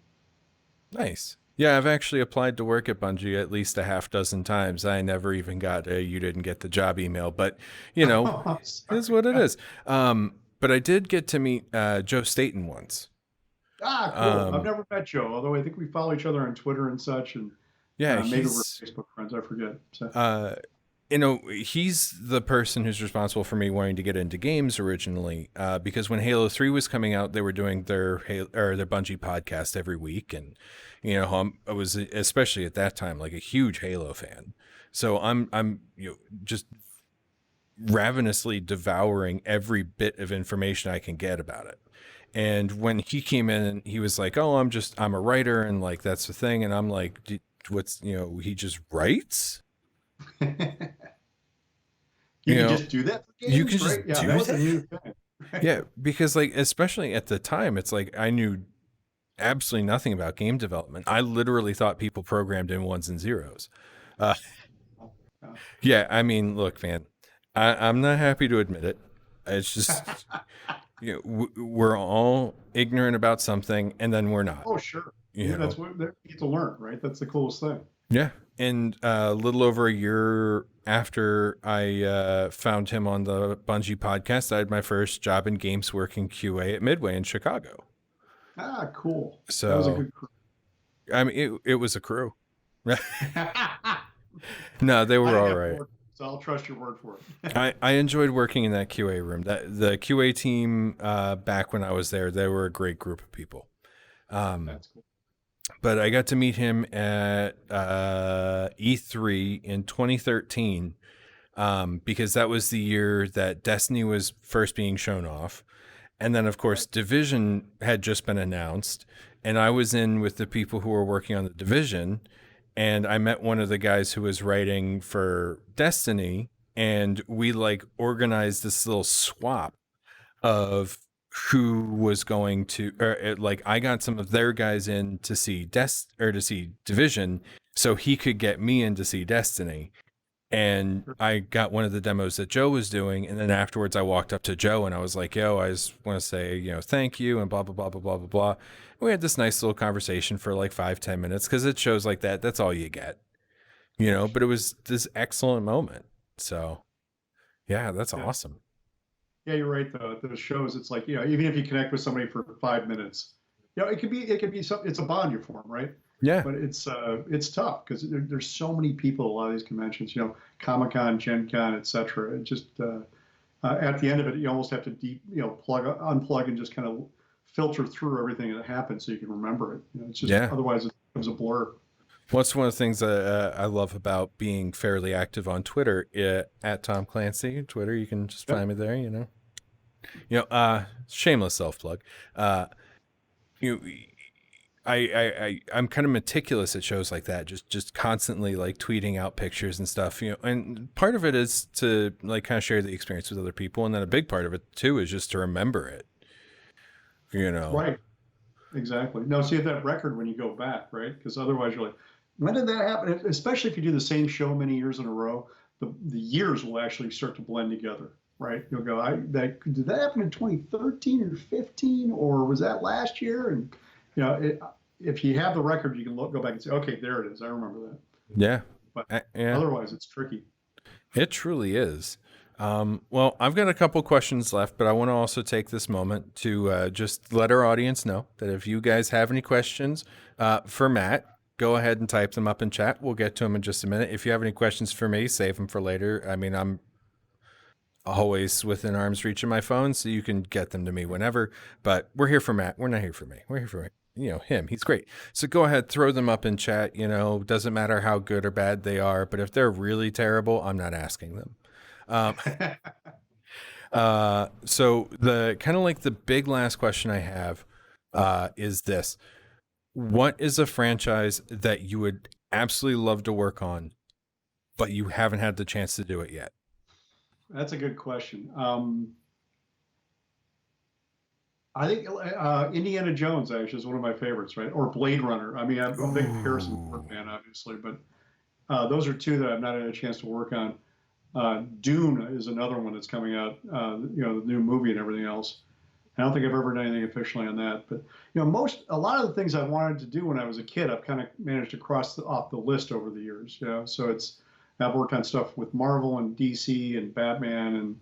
Nice. Yeah, I've actually applied to work at Bungie at least a half dozen times. I never even got a "you didn't get the job" email, but you know, Oh, I'm it is sorry. what it is. But I did get to meet Joe Staten once. Ah, cool. I've Um, never met Joe, although I think we follow each other on Twitter and such, and yeah, maybe we're he's Facebook friends. I forget. So, uh, he's the person who's responsible for me wanting to get into games originally, because when Halo 3 was coming out, they were doing their Bungie podcast every week, and I was, especially at that time, like a huge Halo fan. So I'm just ravenously devouring every bit of information I can get about it. And when he came in and he was like, "Oh, I'm a writer," and like that's the thing, and I'm like, "What's he just writes?" you You can know, just do that for you can games, right? just Yeah, that do was a that. new thing. Yeah, because like especially at the time, it's like I knew absolutely nothing about game development. I literally thought people programmed in ones and zeros. Uh, yeah, I mean, look, man, I'm not happy to admit it. It's just we're all ignorant about something, and then we're not. Oh, sure. You Yeah, that's know, what you get to learn, right? That's the coolest thing. yeah. And a little over a year after I found him on the Bungie podcast, I had my first job in games working QA at Midway in Chicago. Ah, cool. That was a So good crew. I mean, it was a crew. I No, they were didn't all have to right. work, so I'll trust your word for it. I enjoyed working in that QA room. That the QA team back when I was there, they were a great group of people. Um, That's cool. but I got to meet him at E3 in 2013, because that was the year that Destiny was first being shown off. And then, of course, Right. Division had just been announced. And I was in with the people who were working on the Division. And I met one of the guys who was writing for Destiny. And we like organized this little swap of who was going to, like, I got some of their guys in to see to see Division, so he could get me in to see Destiny. And Sure. I got one of the demos that Joe was doing, and then afterwards I walked up to Joe and I was like, "Yo, I just want to say, thank you," and blah blah blah blah blah blah blah. We had this nice little conversation for like 5-10 minutes because it shows like that. That's all you get, Of course. But it was this excellent moment. So yeah, that's Yeah. awesome. Yeah, you're right. Though the shows, it's like even if you connect with somebody for 5 minutes, it could be something. It's a bond you form, right? Yeah, But it's tough because there's so many people at a lot of these conventions. Comic Con, Gen Con, etc. It just at the end of it, you almost have to unplug and just kind of filter through everything that happened so you can remember it. It's just yeah. otherwise it becomes a blur. What's one of the things that I love about being fairly active on Twitter, at Tom Clancy Twitter? You can just Yep. find me there. Shameless self plug. Uh, you I'm kind of meticulous at shows like that, just constantly like tweeting out pictures and stuff, and part of it is to like kind of share the experience with other people, and then a big part of it too is just to remember it, you know. Right. Exactly. No, see that record when you go back, right? Because otherwise you're like, when did that happen? Especially if you do the same show many years in a row, the years will actually start to blend together, right? You'll go, did that happen in 2013 or 15, or was that last year? And if you have the record, you can go back and say, okay, there it is. I remember that. Yeah. But Yeah, otherwise, it's tricky. it truly is. Well, I've got a couple questions left, but I want to also take this moment to just let our audience know that if you guys have any questions for Matt, go ahead and type them up in chat. We'll get to them in just a minute. If you have any questions for me, save them for later. I mean, I'm always within arm's reach of my phone, so you can get them to me whenever. But we're here for Matt. We're not here for me. We're here for him. He's great. So go ahead, throw them up in chat. Doesn't matter how good or bad they are, but if they're really terrible, I'm not asking them. Um, so the kind of like the big last question I have is this: what is a franchise that you would absolutely love to work on, but you haven't had the chance to do it yet? That's a good question. I think Indiana Jones actually is one of my favorites, right? Or Blade Runner. I mean, I'm a big Harrison Ford Ooh. fan, obviously, but Those are two that I've not had a chance to work on. Dune is another one that's coming out. The new movie and everything else. I don't think I've ever done anything officially on that, but a lot of the things I wanted to do when I was a kid, I've kind of managed to cross off the list over the years. So I've worked on stuff with Marvel and DC and Batman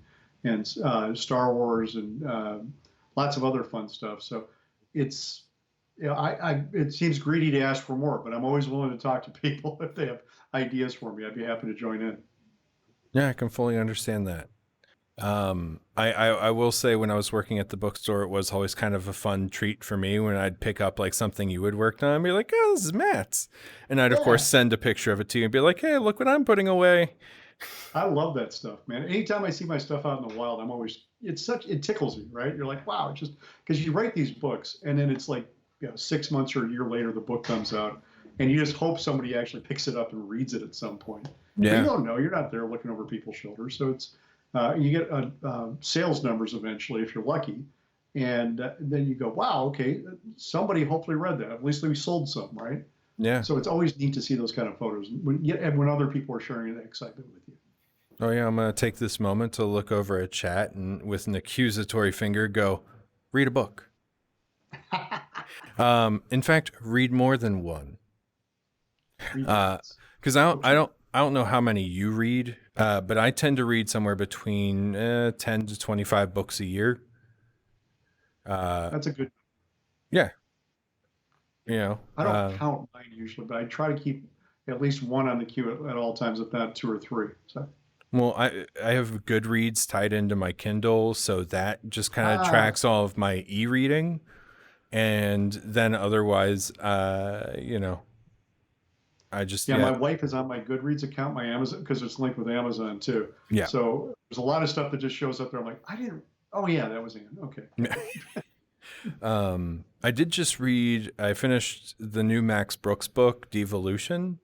and Star Wars and lots of other fun stuff. So it's it seems greedy to ask for more, but I'm always willing to talk to people if they have ideas for me. I'd be happy to join in. Yeah, I can fully understand that. I will say when I was working at the bookstore, it was always kind of a fun treat for me when I'd pick up like something you had worked on and be like, oh, this is Matt's. And I'd, of course, Yeah, send a picture of it to you and be like, hey, look what I'm putting away. I love that stuff, man. Anytime I see my stuff out in the wild, it tickles me, right? You're like, wow, it's just because you write these books and then it's like, 6 months or a year later, the book comes out and you just hope somebody actually picks it up and reads it at some point. But you Yeah. don't know, you're not there looking over people's shoulders. So you get sales numbers eventually if you're lucky. And then you go, wow, okay, somebody hopefully read that. At least we sold some, right? Yeah. So it's always neat to see those kind of photos and when other people are sharing that excitement with you. Oh, yeah. I'm going to take this moment to look over a chat and with an accusatory finger go, read a book. In fact, read more than one. Because I don't know how many you read, but I tend to read somewhere between 10 to 25 books a year. That's a good. Yeah, you know. I don't count mine usually, but I try to keep at least one on the queue at all times, if not two or three. So Well, I have Goodreads tied into my Kindle, so that just kind of ah, tracks all of my e-reading, and then otherwise, I just yeah, my wife is on my Goodreads account, my Amazon, because it's linked with Amazon too. yeah. So there's a lot of stuff that just shows up there. I'm like, I didn't. Oh yeah, that was Ann. Okay. I did just read. I finished the new Max Brooks book, Devolution.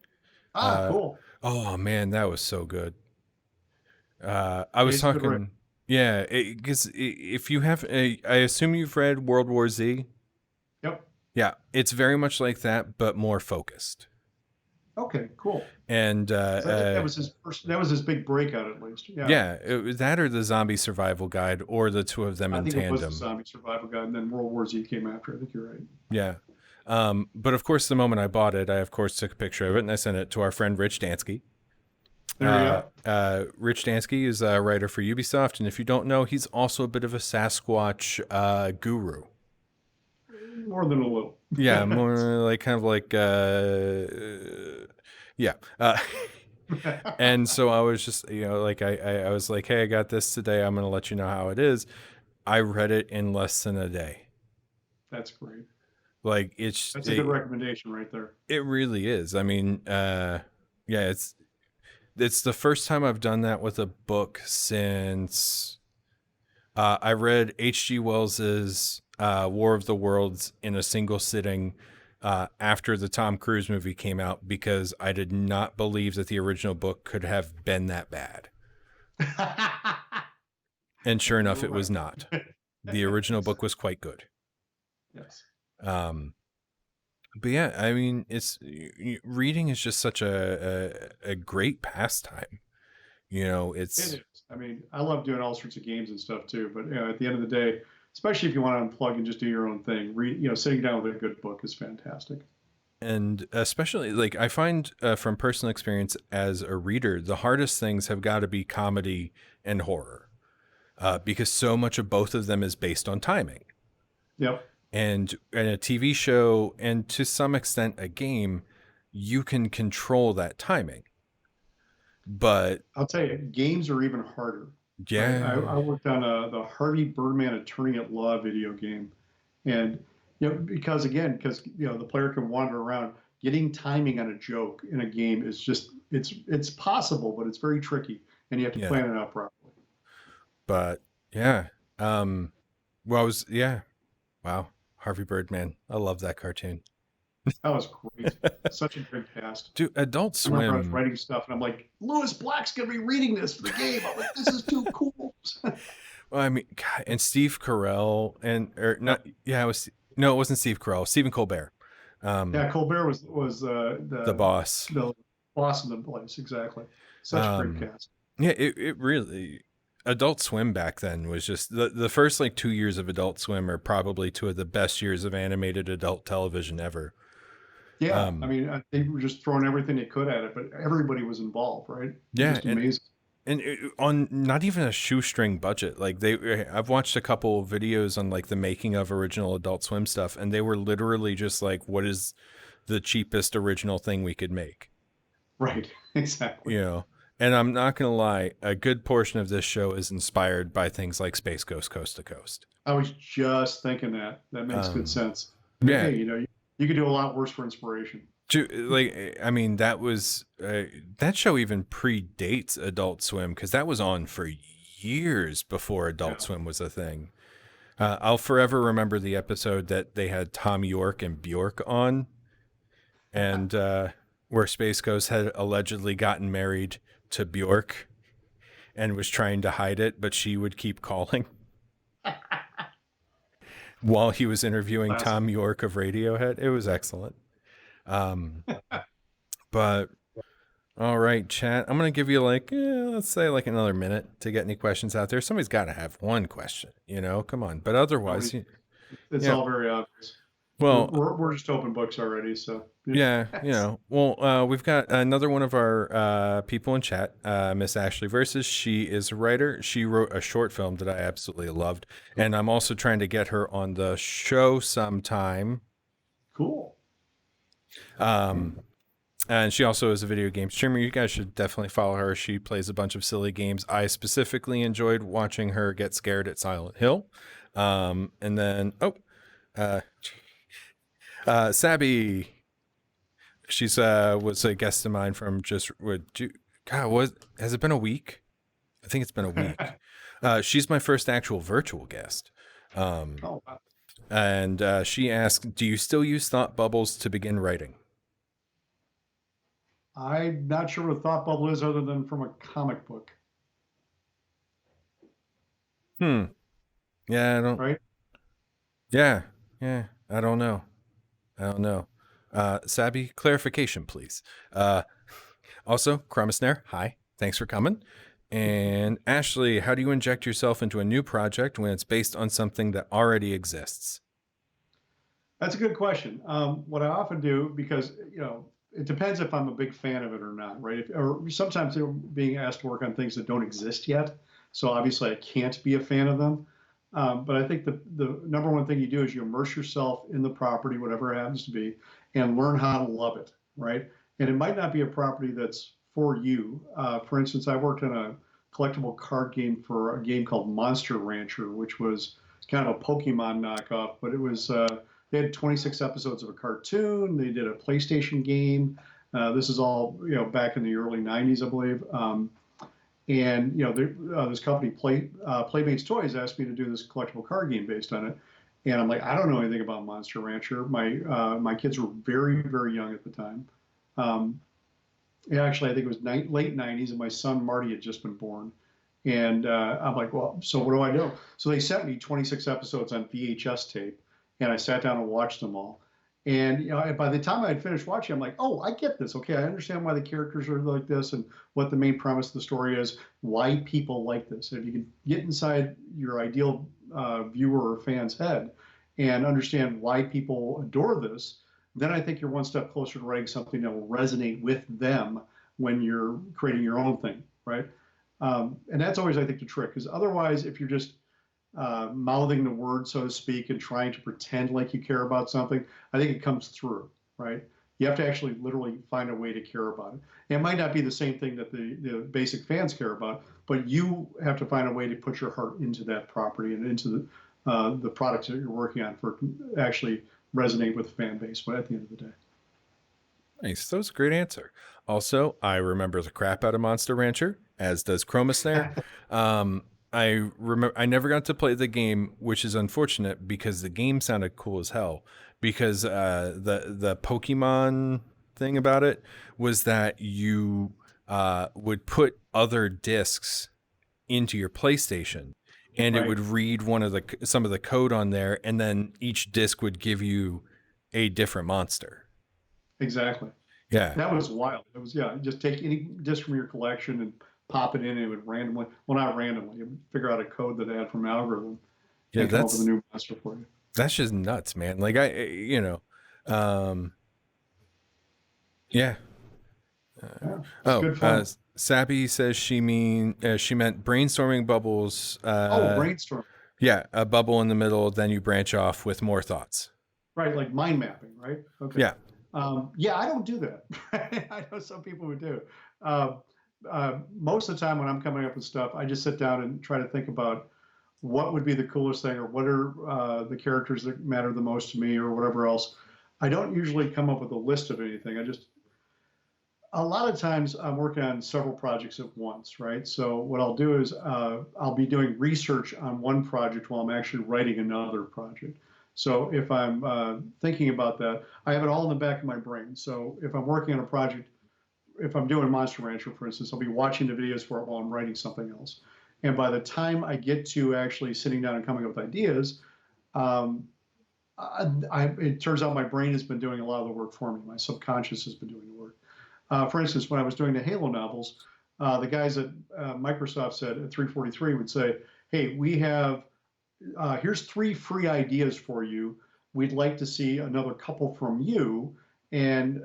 Ah, Uh, cool. oh man, that was so good. I was It's a good read. talking, yeah, because if you have, I assume you've read World War Z. Yep. Yeah, it's very much like that, but more focused. Okay, cool. And So that was his first. That was his big breakout, at least. Yeah. yeah, it was that or the Zombie Survival Guide, or the two of them I in think it was the tandem. Zombie Survival Guide, and then World War Z came after. I think you're right. Yeah. But of course, the moment I bought it, I of course took a picture of it and I sent it to our friend Rich Dansky. There you go. Rich Dansky is a writer for Ubisoft, and if you don't know, he's also a bit of a Sasquatch guru. More than a little. Yeah, more like kind of like yeah. And so I was just like I was like, hey, I got this today. I'm gonna let you know how it is. I read it in less than a day. That's great. Like That's a good recommendation right there. it really is. I mean, yeah, it's the first time I've done that with a book since I read H.G. Wells's War of the Worlds in a single sitting after the Tom Cruise movie came out because I did not believe that the original book could have been that bad. And sure enough, it was not. The original book was quite good. Yes. Um, but yeah, I mean, reading is just such a great pastime. It It's is. I mean, I love doing all sorts of games and stuff too. But at the end of the day, especially if you want to unplug and just do your own thing, sitting down with a good book is fantastic. and especially like I find from personal experience as a reader, the hardest things have got to be comedy and horror, because so much of both of them is based on timing. Yep. And in a TV show, and to some extent a game, you can control that timing. But I'll tell you, games are even harder. I yeah, worked on the Harvey Birdman Attorney at Law video game, and because the player can wander around. Getting timing on a joke in a game is just it's possible, but it's very tricky, and you have to yeah, plan it out properly. but yeah. Well, I was yeah. Wow, Harvey Birdman. I love that cartoon. That was great. Such a great cast. Dude, Adult I remember I was Swim. writing stuff, and I'm like, Lewis Black's gonna be reading this for the game. I'm like, this is too cool. Well, I mean, God, and Steve Carell, and or Yep. not? Yeah, it was no, it wasn't Steve Carell. Stephen Colbert, Yeah, Colbert was the boss. the Lost in the Place, exactly. Such a great Um, cast. yeah, it really Adult Swim back then was just the first like 2 years of Adult Swim are probably two of the best years of animated adult television ever. Yeah, I Um, mean, they were just throwing everything they could at it, but everybody was involved, right? yeah, Just amazing. on not even a shoestring budget. Like I've watched a couple videos on like the making of original Adult Swim stuff, and they were literally just like, what is the cheapest original thing we could make? Right, exactly. You know. And I'm not gonna lie, a good portion of this show is inspired by things like Space Ghost Coast to Coast. I was just thinking that. That makes good Um, sense. yeah, Hey, you could do a lot worse for inspiration. like I mean, that was that show even predates Adult Swim because that was on for years before Adult Yeah. Swim was a thing. I'll forever remember the episode that they had Tom York and Bjork on, and where Space Ghost had allegedly gotten married to Bjork and was trying to hide it, but she would keep calling while he was interviewing Classic. Tom York of Radiohead. It was excellent. Um, but all right, chat. I'm gonna give you like, let's say like another minute to get any questions out there. Somebody's got to have one question, come on. But otherwise, Nobody, it's yeah. all very obvious. We're, Well, we're, we're just open books already. So, yeah, yes. Well, we've got another one of our people in chat, Miss Ashley Versus. She is a writer. She wrote a short film that I absolutely loved, and I'm also trying to get her on the show sometime. Cool. Um, and she also is a video game streamer. You guys should definitely follow her. She plays a bunch of silly games. I specifically enjoyed watching her get scared at Silent Hill. And then, uh, Sabby. She's was a guest of mine from just God, has it been a week? I think it's been a week. She's my first actual virtual guest. Oh, wow. And she asked, "Do you still use thought bubbles to begin writing?" I'm not sure what a thought bubble is other than from a comic book, Hmm. Yeah, I don't. right? Yeah, yeah. I don't know. I don't know. Sabby, clarification, please. Also, Kramasner, hi. Thanks for coming. And Ashley, how do you inject yourself into a new project when it's based on something that already exists? That's a good question. What I often do, because it depends if I'm a big fan of it or not, right? Or sometimes they're being asked to work on things that don't exist yet, so obviously I can't be a fan of them. But I think the number one thing you do is you immerse yourself in the property, whatever it happens to be, and learn how to love it, right? And it might not be a property that's for you. For instance, I worked on a collectible card game for a game called Monster Rancher, which was kind of a Pokemon knockoff, but it was they had 26 episodes of a cartoon. They did a PlayStation game. This is all back in the early 90s, I believe. And this company Playmates Toys asked me to do this collectible card game based on it. And I'm like, I don't know anything about Monster Rancher. My kids were very very young at the time. Um, Actually, I think it was late 90s, and my son Marty had just been born. And I'm like, well, so what do I do? So they sent me 26 episodes on VHS tape, and I sat down and watched them all. And by the time I had finished watching, I'm like, oh, I get this. Okay, I understand why the characters are like this, and what the main premise of the story is, why people like this. If you can get inside your ideal viewer or fan's head and understand why people adore this, then I think you're one step closer to writing something that will resonate with them when you're creating your own thing, right? And that's always, I think, the trick. Because otherwise, if you're just mouthing the word, so to speak, and trying to pretend like you care about something, I think it comes through, right? You have to actually literally find a way to care about it. And it might not be the same thing that the basic fans care about, but you have to find a way to put your heart into that property and into the products that you're working on for actually resonate with the fan base. But at the end of the day, Nice. That was a great answer. Also, I remember the crap out of Monster Rancher, as does Chromasnare. I remember I never got to play the game, which is unfortunate because the game sounded cool as hell. Because the Pokemon thing about it was that you would put other discs into your PlayStation, and it right? would read some of the code on there, and then each disc would give you a different monster. Exactly. Yeah. That was wild. It was, yeah, just take any disc from your collection and pop it in, and it would randomly, well, not randomly, it would figure out a code that it had from algorithm Yeah, and come up with a new monster for you. that's just nuts, man. Like um yeah. Yeah, it's Oh, good fun. Sappy says she meant brainstorming bubbles. Oh, brainstorm. Yeah, a bubble in the middle, then you branch off with more thoughts. Right, like mind mapping, right? Okay. Yeah. Yeah, I don't do that. I know some people who do. Uh, Most of the time when I'm coming up with stuff, I just sit down and try to think about what would be the coolest thing, or what are the characters that matter the most to me, or whatever else. I don't usually come up with a list of anything. A lot of times I'm working on several projects at once, right? So what I'll do is I'll be doing research on one project while I'm actually writing another project. So if I'm thinking about that, I have it all in the back of my brain. So if I'm working on a project, if I'm doing Monster Rancher, for instance, I'll be watching the videos for it while I'm writing something else. And by the time I get to actually sitting down and coming up with ideas, um, it turns out my brain has been doing a lot of the work for me. My subconscious has been doing the work. For instance, when I was doing the Halo novels, the guys at Microsoft said at 343 would say, "Hey, we have here's 3 free ideas for you. We'd like to see another couple from you, and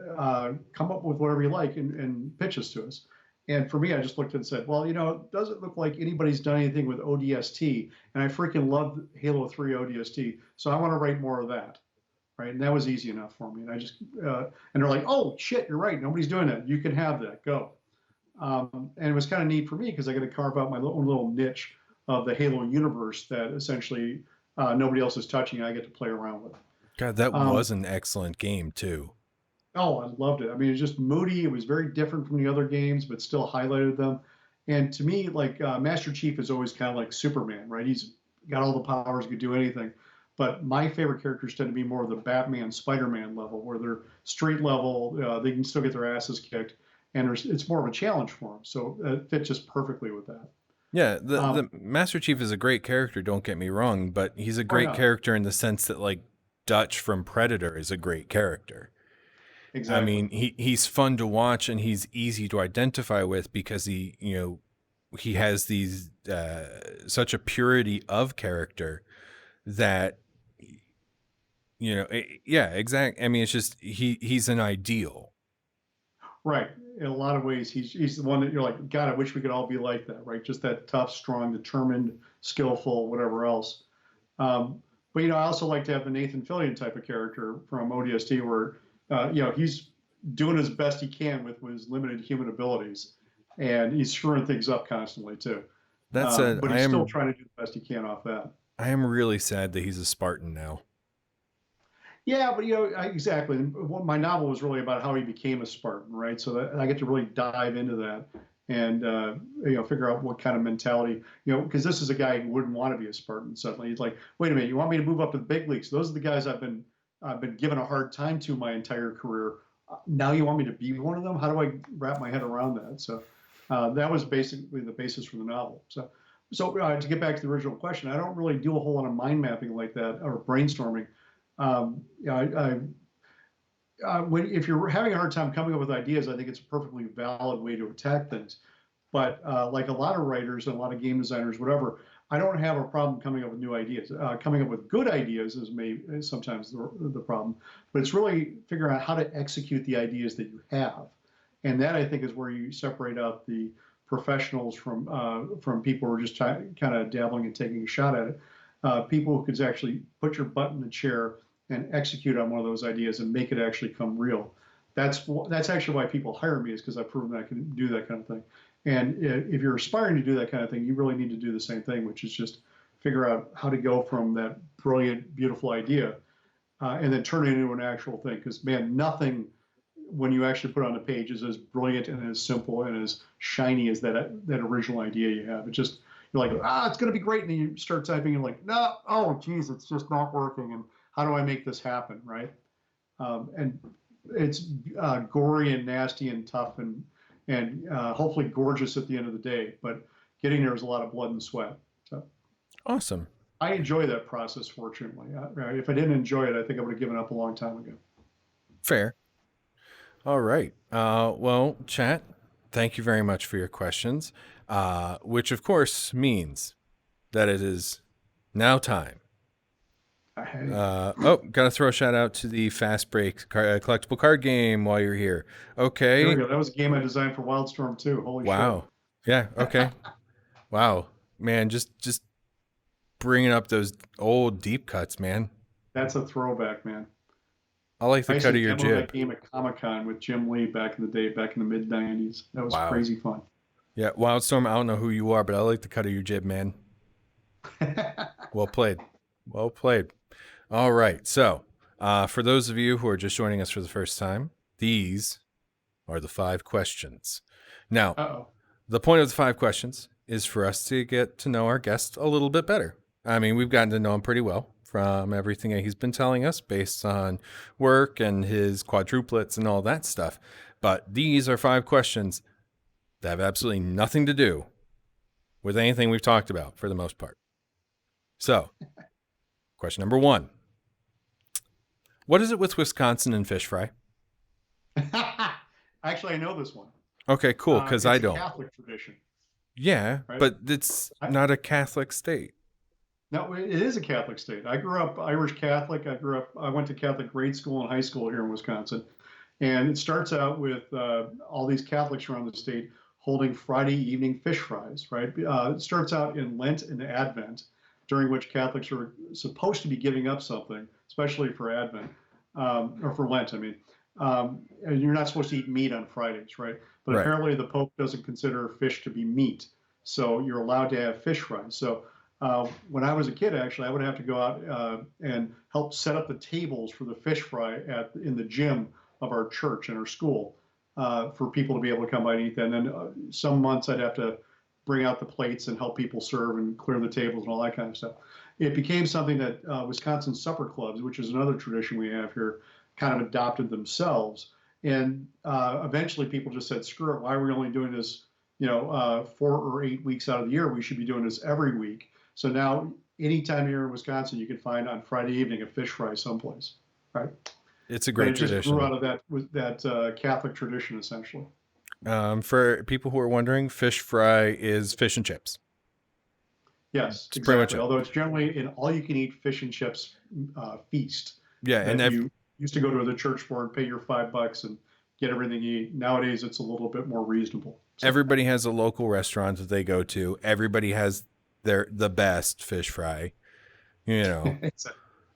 come up with whatever you like and pitch us to us." And for me, I just looked and said, "Well, it doesn't look like anybody's done anything with ODST, and I freaking love Halo 3 ODST, so I want to write more of that." Right? And that was easy enough for me. And I just and they're like, "Oh shit, you're right. Nobody's doing that. You can have that. Go." And it was kind of neat for me because I got to carve out my own little niche of the Halo universe that essentially nobody else is touching. I get to play around with. God, that Um, was an excellent game too. oh, I loved it. I mean, it's just moody. It was very different from the other games, but still highlighted them. And to me, like Master Chief is always kind of like Superman, right? He's got all the powers, could do anything. But my favorite characters tend to be more of the Batman, Spider-Man level, where they're street level. They can still get their asses kicked, and it's more of a challenge for them. So it fits just perfectly with that. Yeah, the Um, the Master Chief is a great character, don't get me wrong, but he's a oh great yeah, character in the sense that like Dutch from Predator is a great character. I exactly. mean, he's fun to watch and he's easy to identify with because he has these such a purity of character that yeah, exact. I mean, it's just he's an ideal. Right. In a lot of ways, he's the one that you're like, God, I wish we could all be like that, right? Just that tough, strong, determined, skillful, whatever else. But I also like to have the Nathan Fillion type of character from ODST, where he's doing as best he can with his limited human abilities, and he's screwing things up constantly too. That said, But he's still trying to do the best he can off that. I am really sad that he's a Spartan now. Yeah, but exactly. My novel was really about how he became a Spartan, right? So that I get to really dive into that and figure out what kind of mentality, because this is a guy who wouldn't want to be a Spartan. Suddenly, he's like, "Wait a minute, you want me to move up to the big leagues? Those are the guys I've been given a hard time to my entire career. Now you want me to be one of them? How do I wrap my head around that?" So that was basically the basis for the novel. So to get back to the original question, I don't really do a whole lot of mind mapping like that or brainstorming. Yeah, if you're having a hard time coming up with ideas, I think it's a perfectly valid way to attack things. But like a lot of writers and a lot of game designers, whatever, I don't have a problem coming up with new ideas. Coming up with good ideas is sometimes the problem, but it's really figuring out how to execute the ideas that you have, and that I think is where you separate out the professionals from people who are just kind of dabbling and taking a shot at it. People who could actually put your butt in the chair and execute on one of those ideas and make it actually come real. That's actually why people hire me, is because I've proven that I can do that kind of thing. And if you're aspiring to do that kind of thing, you really need to do the same thing, which is just figure out how to go from that brilliant, beautiful idea and then turn it into an actual thing. Because man, nothing when you actually put it on the page is as brilliant and as simple and as shiny as that original idea you have. It just you're like, it's going to be great, and then you start typing and like, no, oh geez, it's just not working. And how do I make this happen, right? And it's gory and nasty and tough and hopefully gorgeous at the end of the day. But getting there is a lot of blood and sweat. So Awesome. I enjoy that process. Fortunately, if I didn't enjoy it, I think I would have given up a long time ago. Fair. All right. Well, chat, thank you very much for your questions, which of course means that it is now time. Hey, Gotta throw a shout out to the Fast Break collectible card game while you're here. here we Okay. go. That was a game I designed for Wildstorm too. Holy shit. Wow. Yeah. Okay. Wow. Man, just bringing up those old deep cuts, man. That's a throwback, man. I like I the used cut to of your demo that jib. game at Comic Con with Jim Lee back in the day, back in the mid '90s. That was Wow. crazy fun. Yeah, Wildstorm, I don't know who you are, but I like the cut of your jib, man. Well played. Well played. All right. So, for those of you who are just joining us for the first time, these are the 5 questions. Now, Uh-oh. the point of the 5 questions is for us to get to know our guest a little bit better. I mean, we've gotten to know him pretty well from everything that he's been telling us based on work and his quadruplets and all that stuff. But these are 5 questions that have absolutely nothing to do with anything we've talked about for the most part. So, question number 1. What is it with Wisconsin and fish fry? Actually, I know this one. Okay, cool, because I It's a don't. Catholic tradition, Yeah, right? but it's not a Catholic state. No, it is a Catholic state. I grew up Irish Catholic. I went to Catholic grade school and high school here in Wisconsin. And it starts out with all these Catholics around the state holding Friday evening fish fries, right? It starts out in Lent and Advent, during which Catholics are supposed to be giving up something, especially for Advent, or for Lent, I mean. And you're not supposed to eat meat on Fridays, right? But Right. apparently the Pope doesn't consider fish to be meat. So you're allowed to have fish fries. So when I was a kid, actually, I would have to go out and help set up the tables for the fish fry in the gym of our church and our school for people to be able to come by and eat that. And then some months I'd have to bring out the plates and help people serve and clear the tables and all that kind of stuff. It became something that Wisconsin supper clubs, which is another tradition we have here, kind of adopted themselves. And eventually people just said, screw it, why are we only doing this, 4 or 8 weeks out of the year? We should be doing this every week. So now anytime you're in Wisconsin, you can find on Friday evening a fish fry someplace, right? It's a But it great just grew tradition. out of that Catholic tradition, essentially. For people who are wondering, fish fry is fish and chips. Yes, It's pretty much exactly. it. Although it's generally an all-you-can-eat fish and chips feast Yeah, and that you used to go to the church for and pay your $5 and get everything you eat. Nowadays, it's a little bit more reasonable. So, everybody has a local restaurant that they go to. Everybody has the best fish fry. You know,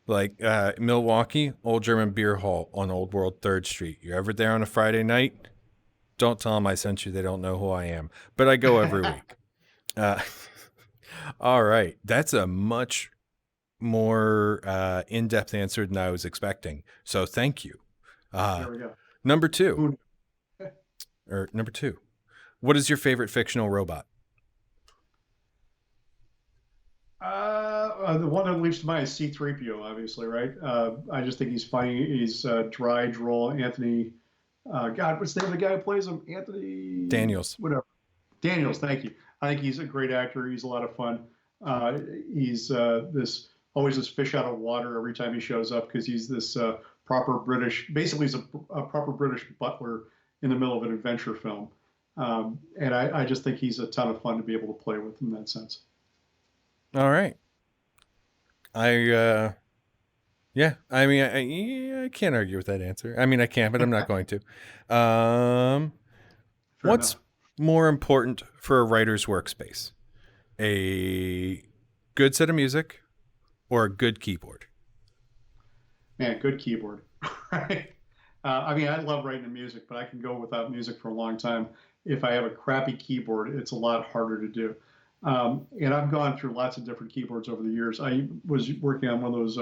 like Milwaukee, Old German Beer Hall on Old World 3rd Street. You're ever there on a Friday night? Don't tell them I sent you. They don't know who I am. But I go every week. Uh, all right. That's a much more in-depth answer than I was expecting. So thank you. there we go. Number two, Who- number two, what is your favorite fictional robot? The one that leaps to mind is C-3PO, obviously, right? I just think he's funny. He's dry, droll. Anthony, God, what's the name of the guy who plays him? Anthony Daniels. whatever. Daniels, thank you. I think he's a great actor. He's a lot of fun. He's this always this fish out of water every time he shows up because he's this proper British. Basically, he's a proper British butler in the middle of an adventure film, and I just think he's a ton of fun to be able to play with in that sense. All right. Yeah. I mean, yeah, I can't argue with that answer. I mean, I can, but I'm not going to. Fair What's enough. more important for a writer's workspace? A good set of music or a good keyboard? Man, good keyboard, right? I mean, I love writing the music, but I can go without music for a long time. If I have a crappy keyboard, it's a lot harder to do. And I've gone through lots of different keyboards over the years. I was working on one of those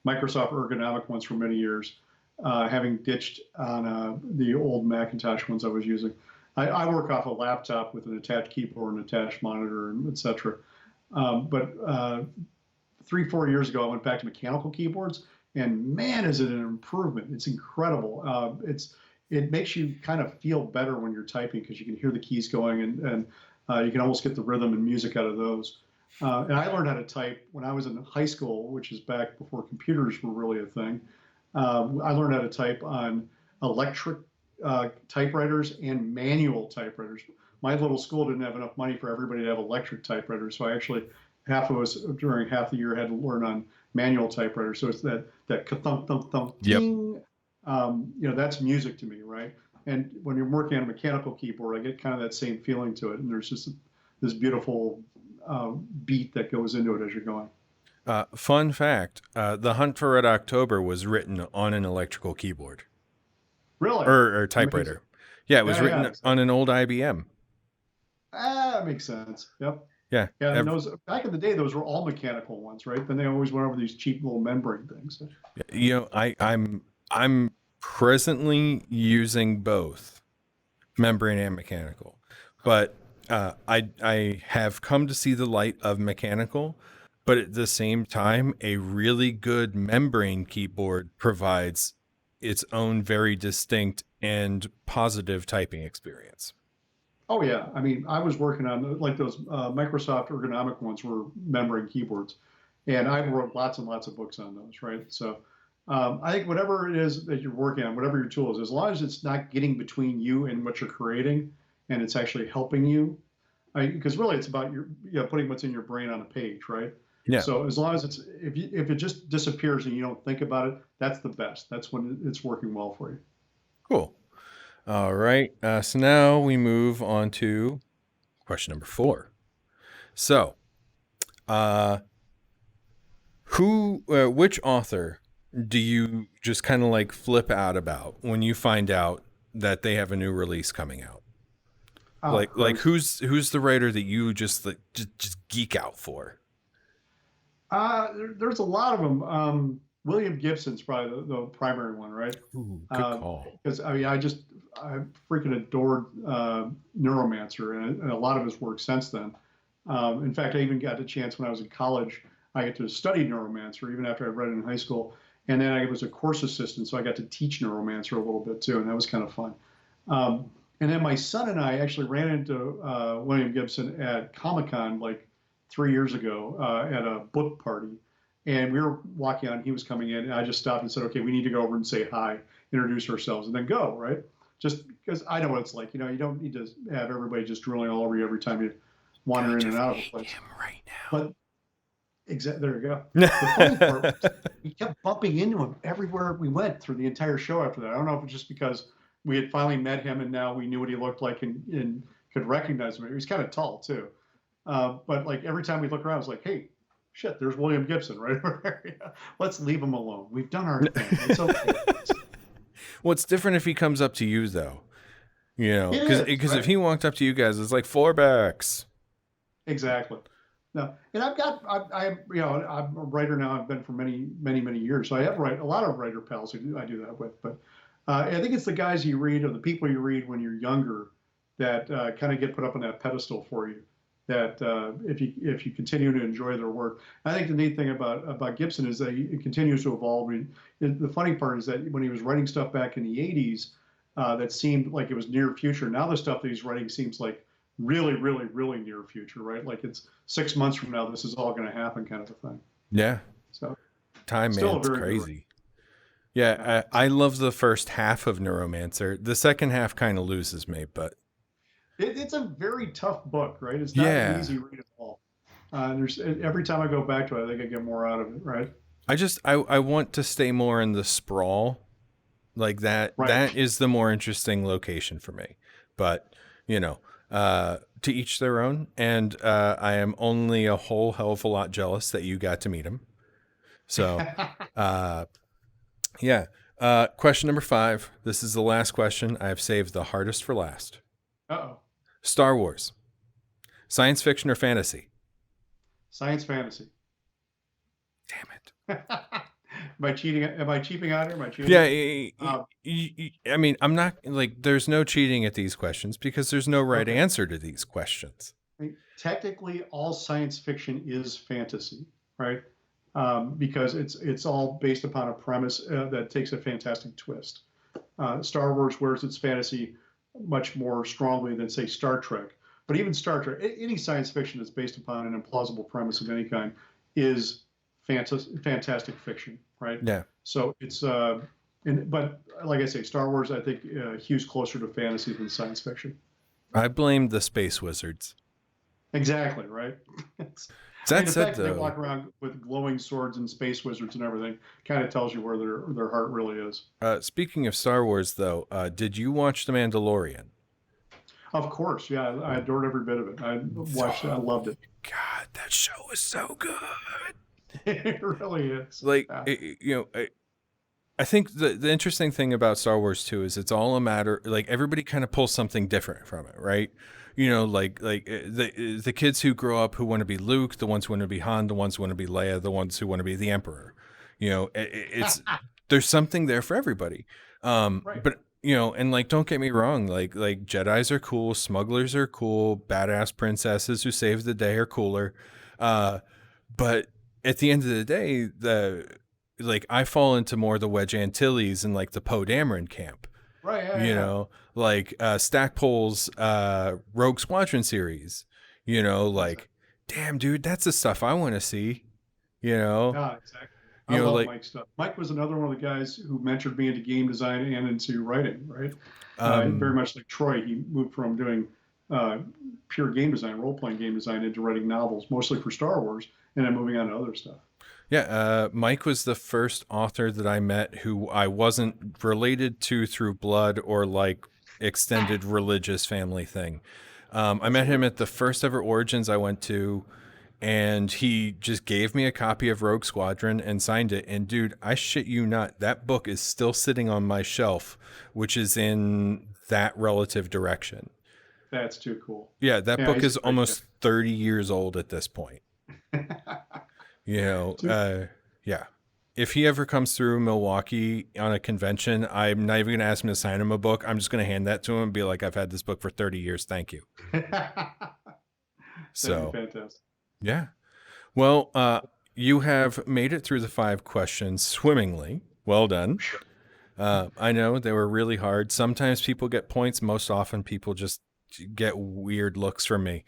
Microsoft ergonomic ones for many years, having ditched on the old Macintosh ones I was using. I work off a laptop with an attached keyboard and attached monitor, and et cetera. But 3, 4 years ago, I went back to mechanical keyboards, and man, is it an improvement! It's incredible. It makes you kind of feel better when you're typing because you can hear the keys going, and you can almost get the rhythm and music out of those. And I learned how to type when I was in high school, which is back before computers were really a thing. I learned how to type on electric typewriters and manual typewriters. My little school didn't have enough money for everybody to have electric typewriters, so I actually half of us during half the year had to learn on manual typewriters. So it's that thump thump thump Yep. ting. That's music to me, right? And when you're working on a mechanical keyboard, I get kind of that same feeling to it, and there's just this beautiful beat that goes into it as you're going. Fun fact: The Hunt for Red October was written on an electrical keyboard Really or amazing. typewriter. Yeah, it was Yeah, written on an old IBM. that makes sense. Yep. Yeah, Yeah, and those back in the day, those were all mechanical ones, right? Then they always went over these cheap little membrane things. I'm presently using both membrane and mechanical, but I have come to see the light of mechanical. But at the same time, a really good membrane keyboard provides its own very distinct and positive typing experience. Oh yeah, I mean, I was working on like those Microsoft ergonomic ones were membrane keyboards, and I wrote lots and lots of books on those, right? So I think whatever it is that you're working on, whatever your tool is, as long as it's not getting between you and what you're creating, and it's actually helping you, because really it's about putting what's in your brain on a page, right? Yeah, So as long as if it just disappears and you don't think about it, that's the best. That's when it's working well for you. cool. All right. So now we move on to question number 4. So, uh, which author do you just kind of like flip out about when you find out that they have a new release coming out? Oh Like Christ. who's the writer that you just like just geek out for? There's a lot of them. William Gibson's probably the primary one, right? Ooh, good call. Because I mean, I freaking adored Neuromancer and a lot of his work since then. In fact, I even got a chance when I was in college. I got to study Neuromancer even after I read it in high school, and then I was a course assistant, so I got to teach Neuromancer a little bit too, and that was kind of fun. And then my son and I actually ran into William Gibson at Comic-Con like 3 years ago at a book party. And we were walking on, he was coming in, and I just stopped and said, okay, we need to go over and say hi, introduce ourselves, and then go, right? Just because I know what it's like. You don't need to have everybody just drooling all over you every time you wander in and out of a place. Him right But there you go. now. The funny part was we kept bumping into him everywhere we went through the entire show after that. I don't know if it's just because we had finally met him and now we knew what he looked like and could recognize him. He was kind of tall too. But like every time we look around, it's like, hey, shit, there's William Gibson right over there. Yeah. Let's leave him alone. We've done our thing. It's okay. Well, it's different if he comes up to you though. It is, Because if right? he walked up to you guys, it's like Forbecks. Exactly. No, and I'm a writer now. I've been for many, many, many years. So I have a lot of writer pals I do that with. But I think it's the guys you read or the people you read when you're younger that kind of get put up on that pedestal for you. That if you continue to enjoy their work, I think the neat thing about Gibson is that he continues to evolve. I mean, the funny part is that when he was writing stuff back in the '80s, that seemed like it was near future. Now the stuff that he's writing seems like really, really, really near future, right? Like it's 6 months from now, this is all going to happen, kind of a thing. Yeah, So time, man, still a it's very good. crazy. Yeah, I love the first half of Neuromancer. The second half kind of loses me, but It's a very tough book, right? It's not an yeah, easy read at all. There's every time I go back to it, I think I get more out of it, right? I want to stay more in the sprawl. Like that Right. that is the more interesting location for me. But, you know, to each their own. And I am only a whole hell of a lot jealous that you got to meet him. So, uh, yeah. Question number 5. This is the last question. I've saved the hardest for last. Uh-oh. Star Wars. Science fiction or fantasy? Science fantasy. Damn it. Am I cheating? Am I cheaping out here? Am I cheating? Yeah, Um, I mean, I'm not like there's no cheating at these questions because there's no right okay. answer to these questions. I mean, technically, all science fiction is fantasy, right? Because it's all based upon a premise that takes a fantastic twist. Star Wars wears its fantasy much more strongly than, say, Star Trek. But even Star Trek, any science fiction that's based upon an implausible premise of any kind is fantastic fiction, right? Yeah. So it's but like I say, Star Wars, I think hews closer to fantasy than science fiction. I blame the space wizards. Exactly, right? I That mean, the said, fact that they though, walk around with glowing swords and space wizards and everything kind of tells you where their heart really is. speaking of Star Wars, though, did you watch The Mandalorian? Of course, yeah, I adored every bit of it. I watched it, I Oh loved it. God, that show is so good. It really is. Like, Yeah. I think the interesting thing about Star Wars too is it's all a matter, like everybody kind of pulls something different from it, right? The kids who grow up who want to be Luke, the ones who want to be Han, the ones who want to be Leia, the ones who want to be the Emperor. It's there's something there for everybody. Right. But and like don't get me wrong, like Jedi's are cool, smugglers are cool, badass princesses who save the day are cooler. Uh, but at the end of the day, the like I fall into more the Wedge Antilles and like the Poe Dameron camp. Right. Yeah. Yeah. Like Stackpole's Rogue Squadron series. Exactly. Like, damn, dude, that's the stuff I want to see. You know, Yeah, exactly. I love like Mike's stuff. Mike was another one of the guys who mentored me into game design and into writing, right? Very um, much like Troy, he moved from doing uh, pure game design, role playing game design, into writing novels, mostly for Star Wars, and then moving on to other stuff. yeah, Mike was the first author that I met who I wasn't related to through blood or like extended religious family thing. I That's met him hilarious. at the first ever Origins I went to, and he just gave me a copy of Rogue Squadron and signed it. And dude, I shit you not, that book is still sitting on my shelf, which is in that relative direction. That's too cool. Yeah, that Yeah, book he's a is great guy. almost 30 years old at this point. You know, So, yeah. If he ever comes through Milwaukee on a convention, I'm not even going to ask him to sign him a book. I'm just going to hand that to him and be like, I've had this book for 30 years. Thank you. that'd be So, fantastic. yeah. Well, you have made it through the 5 questions swimmingly. Well done. I know they were really hard. Sometimes people get points. Most often, people just get weird looks from me,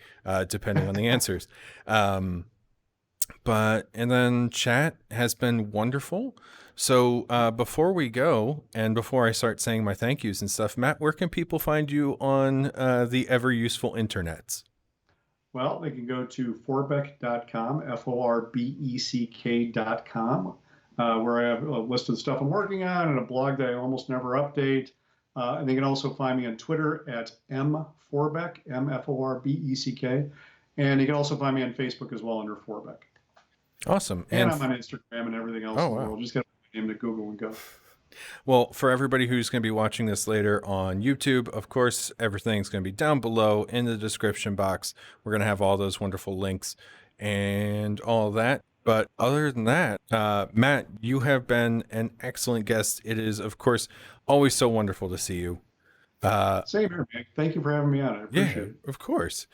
depending on the answers. And then chat has been wonderful. So before we go, and before I start saying my thank yous and stuff, Matt, where can people find you on the ever useful internets? Well, they can go to forbeck.com, Forbeck.com, where I have a list of the stuff I'm working on and a blog that I almost never update. And they can also find me on Twitter at mforbeck, Forbeck. And you can also find me on Facebook as well under Forbeck. Awesome. And I'm on Instagram and everything else Oh in the wow. world. Just got to name to Google and go. Well, for everybody who's going to be watching this later on YouTube, of course, everything's going to be down below in the description box. We're going to have all those wonderful links and all that. But other than that, Matt, you have been an excellent guest. It is, of course, always so wonderful to see you. Same here, man. Thank you for having me on. I Yeah, appreciate it. of course.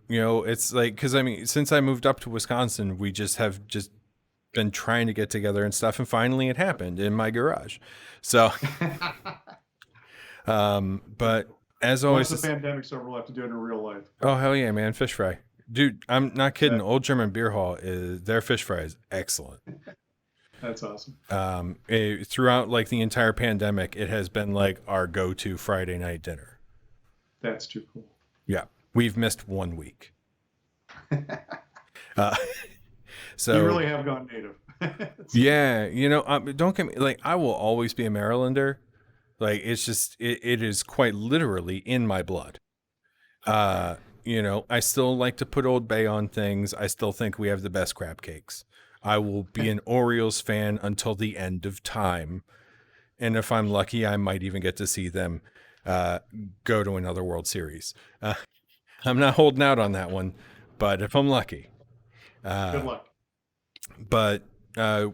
It's like, because I mean, since I moved up to Wisconsin, we just been trying to get together and stuff, and finally it happened in my garage. So, but as Once always, the pandemic's over, we'll have to do it in real life. oh hell yeah, man, fish fry, dude. I'm not kidding. That, Old German Beer Hall is their fish fry is excellent. that's awesome. Throughout like the entire pandemic, it has been like our go-to Friday night dinner. That's too cool. Yeah, we've missed 1 week. Uh, You so really have gone native. yeah, don't get me like I will always be a Marylander. Like it's just it is quite literally in my blood. I still like to put Old Bay on things. I still think we have the best crab cakes. I will be an Orioles fan until the end of time. And if I'm lucky, I might even get to see them go to another World Series. I'm not holding out on that one, but if I'm lucky. Good luck. But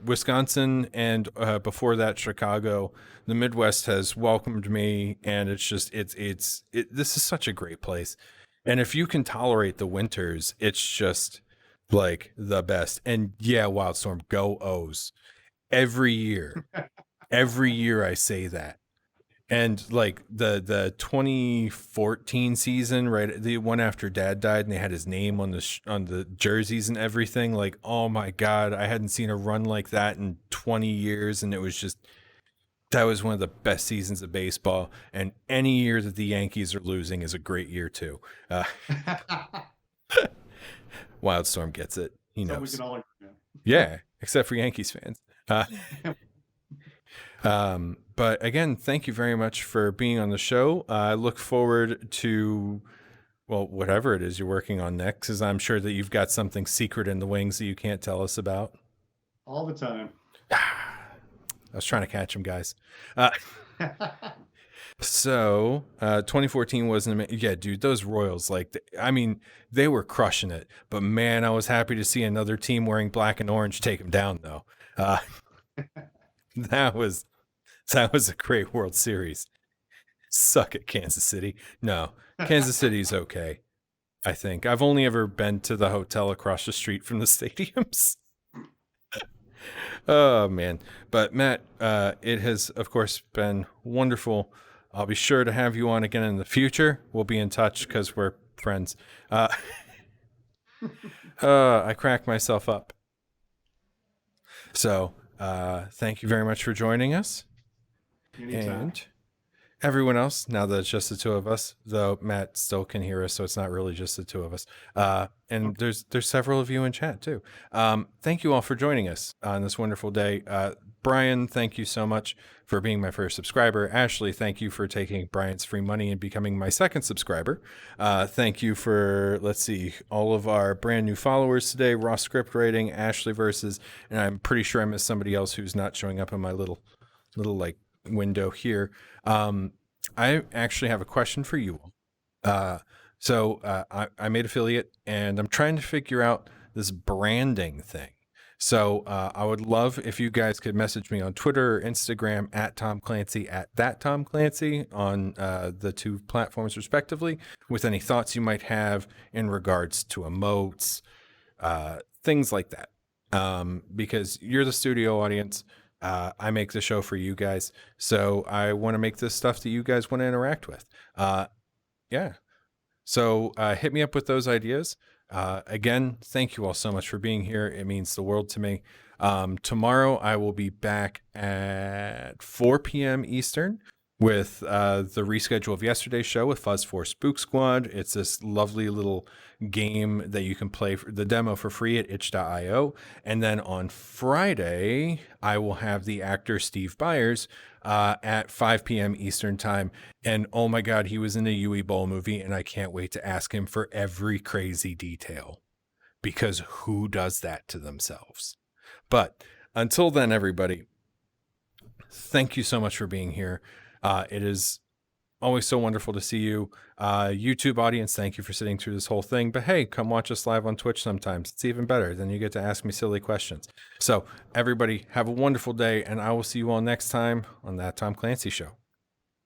Wisconsin and before that Chicago, the Midwest has welcomed me, and it's just this is such a great place. And if you can tolerate the winters, it's just like the best. And yeah, Wildstorm, go O's. Every year, every year I say that. And like the 2014 season, right, the one after Dad died, and they had his name on on the jerseys and everything. Like, oh my God, I hadn't seen a run like that in 20 years, and it was just That was one of the best seasons of baseball, and any year that the Yankees are losing is a great year too. Uh, Wildstorm gets it. He So we knows. can all agree. Yeah, except for Yankees fans. But again, thank you very much for being on the show. I look forward to, well, whatever it is you're working on next, as I'm sure that you've got something secret in the wings that you can't tell us about. All the time. I was trying to catch him, guys. So, 2014 wasn't, yeah, dude, those Royals, like, I mean, they were crushing it. But man, I was happy to see another team wearing black and orange take them down, though. That was a great World Series. Suck it, Kansas City. No, Kansas City's okay. I think I've only ever been to the hotel across the street from the stadiums. Oh man, but Matt, it has of course been wonderful. I'll be sure to have you on again in the future. We'll be in touch because we're friends. I crack myself up. So thank you very much for joining us. Anytime. And everyone else, now that it's just the two of us, though Matt still can hear us, so it's not really just the two of us. And there's several of you in chat too. Thank you all for joining us on this wonderful day. Brian, thank you so much for being my first subscriber. Ashley, thank you for taking Brian's free money and becoming my second subscriber. Thank you for, let's see, all of our brand new followers today. Ross Script Rating, Ashley Versus, and I'm pretty sure I missed somebody else who's not showing up in my little like window here. I actually have a question for you all. I made affiliate and I'm trying to figure out this branding thing. So I would love if you guys could message me on Twitter or Instagram at Tom Clancy, at that Tom Clancy on the two platforms respectively, with any thoughts you might have in regards to emotes, things like that. Because you're the studio audience. I make the show for you guys. So I want to make this stuff that you guys want to interact with. Yeah. So hit me up with those ideas. Again, thank you all so much for being here. It means the world to me. Tomorrow I will be back at 4 p.m. Eastern with the reschedule of yesterday's show with Fuzz 4 Spook Squad. It's this lovely little game that you can play for the demo for free at itch.io. And then on Friday, I will have the actor Steve Byers at 5 p.m. Eastern time. And oh my God, he was in a Yui Bowl movie, and I can't wait to ask him for every crazy detail, because who does that to themselves? But until then, everybody, thank you so much for being here. It is always so wonderful to see you. YouTube audience, thank you for sitting through this whole thing. But hey, come watch us live on Twitch sometimes. It's even better. Then you get to ask me silly questions. So everybody, have a wonderful day, and I will see you all next time on That Tom Clancy Show.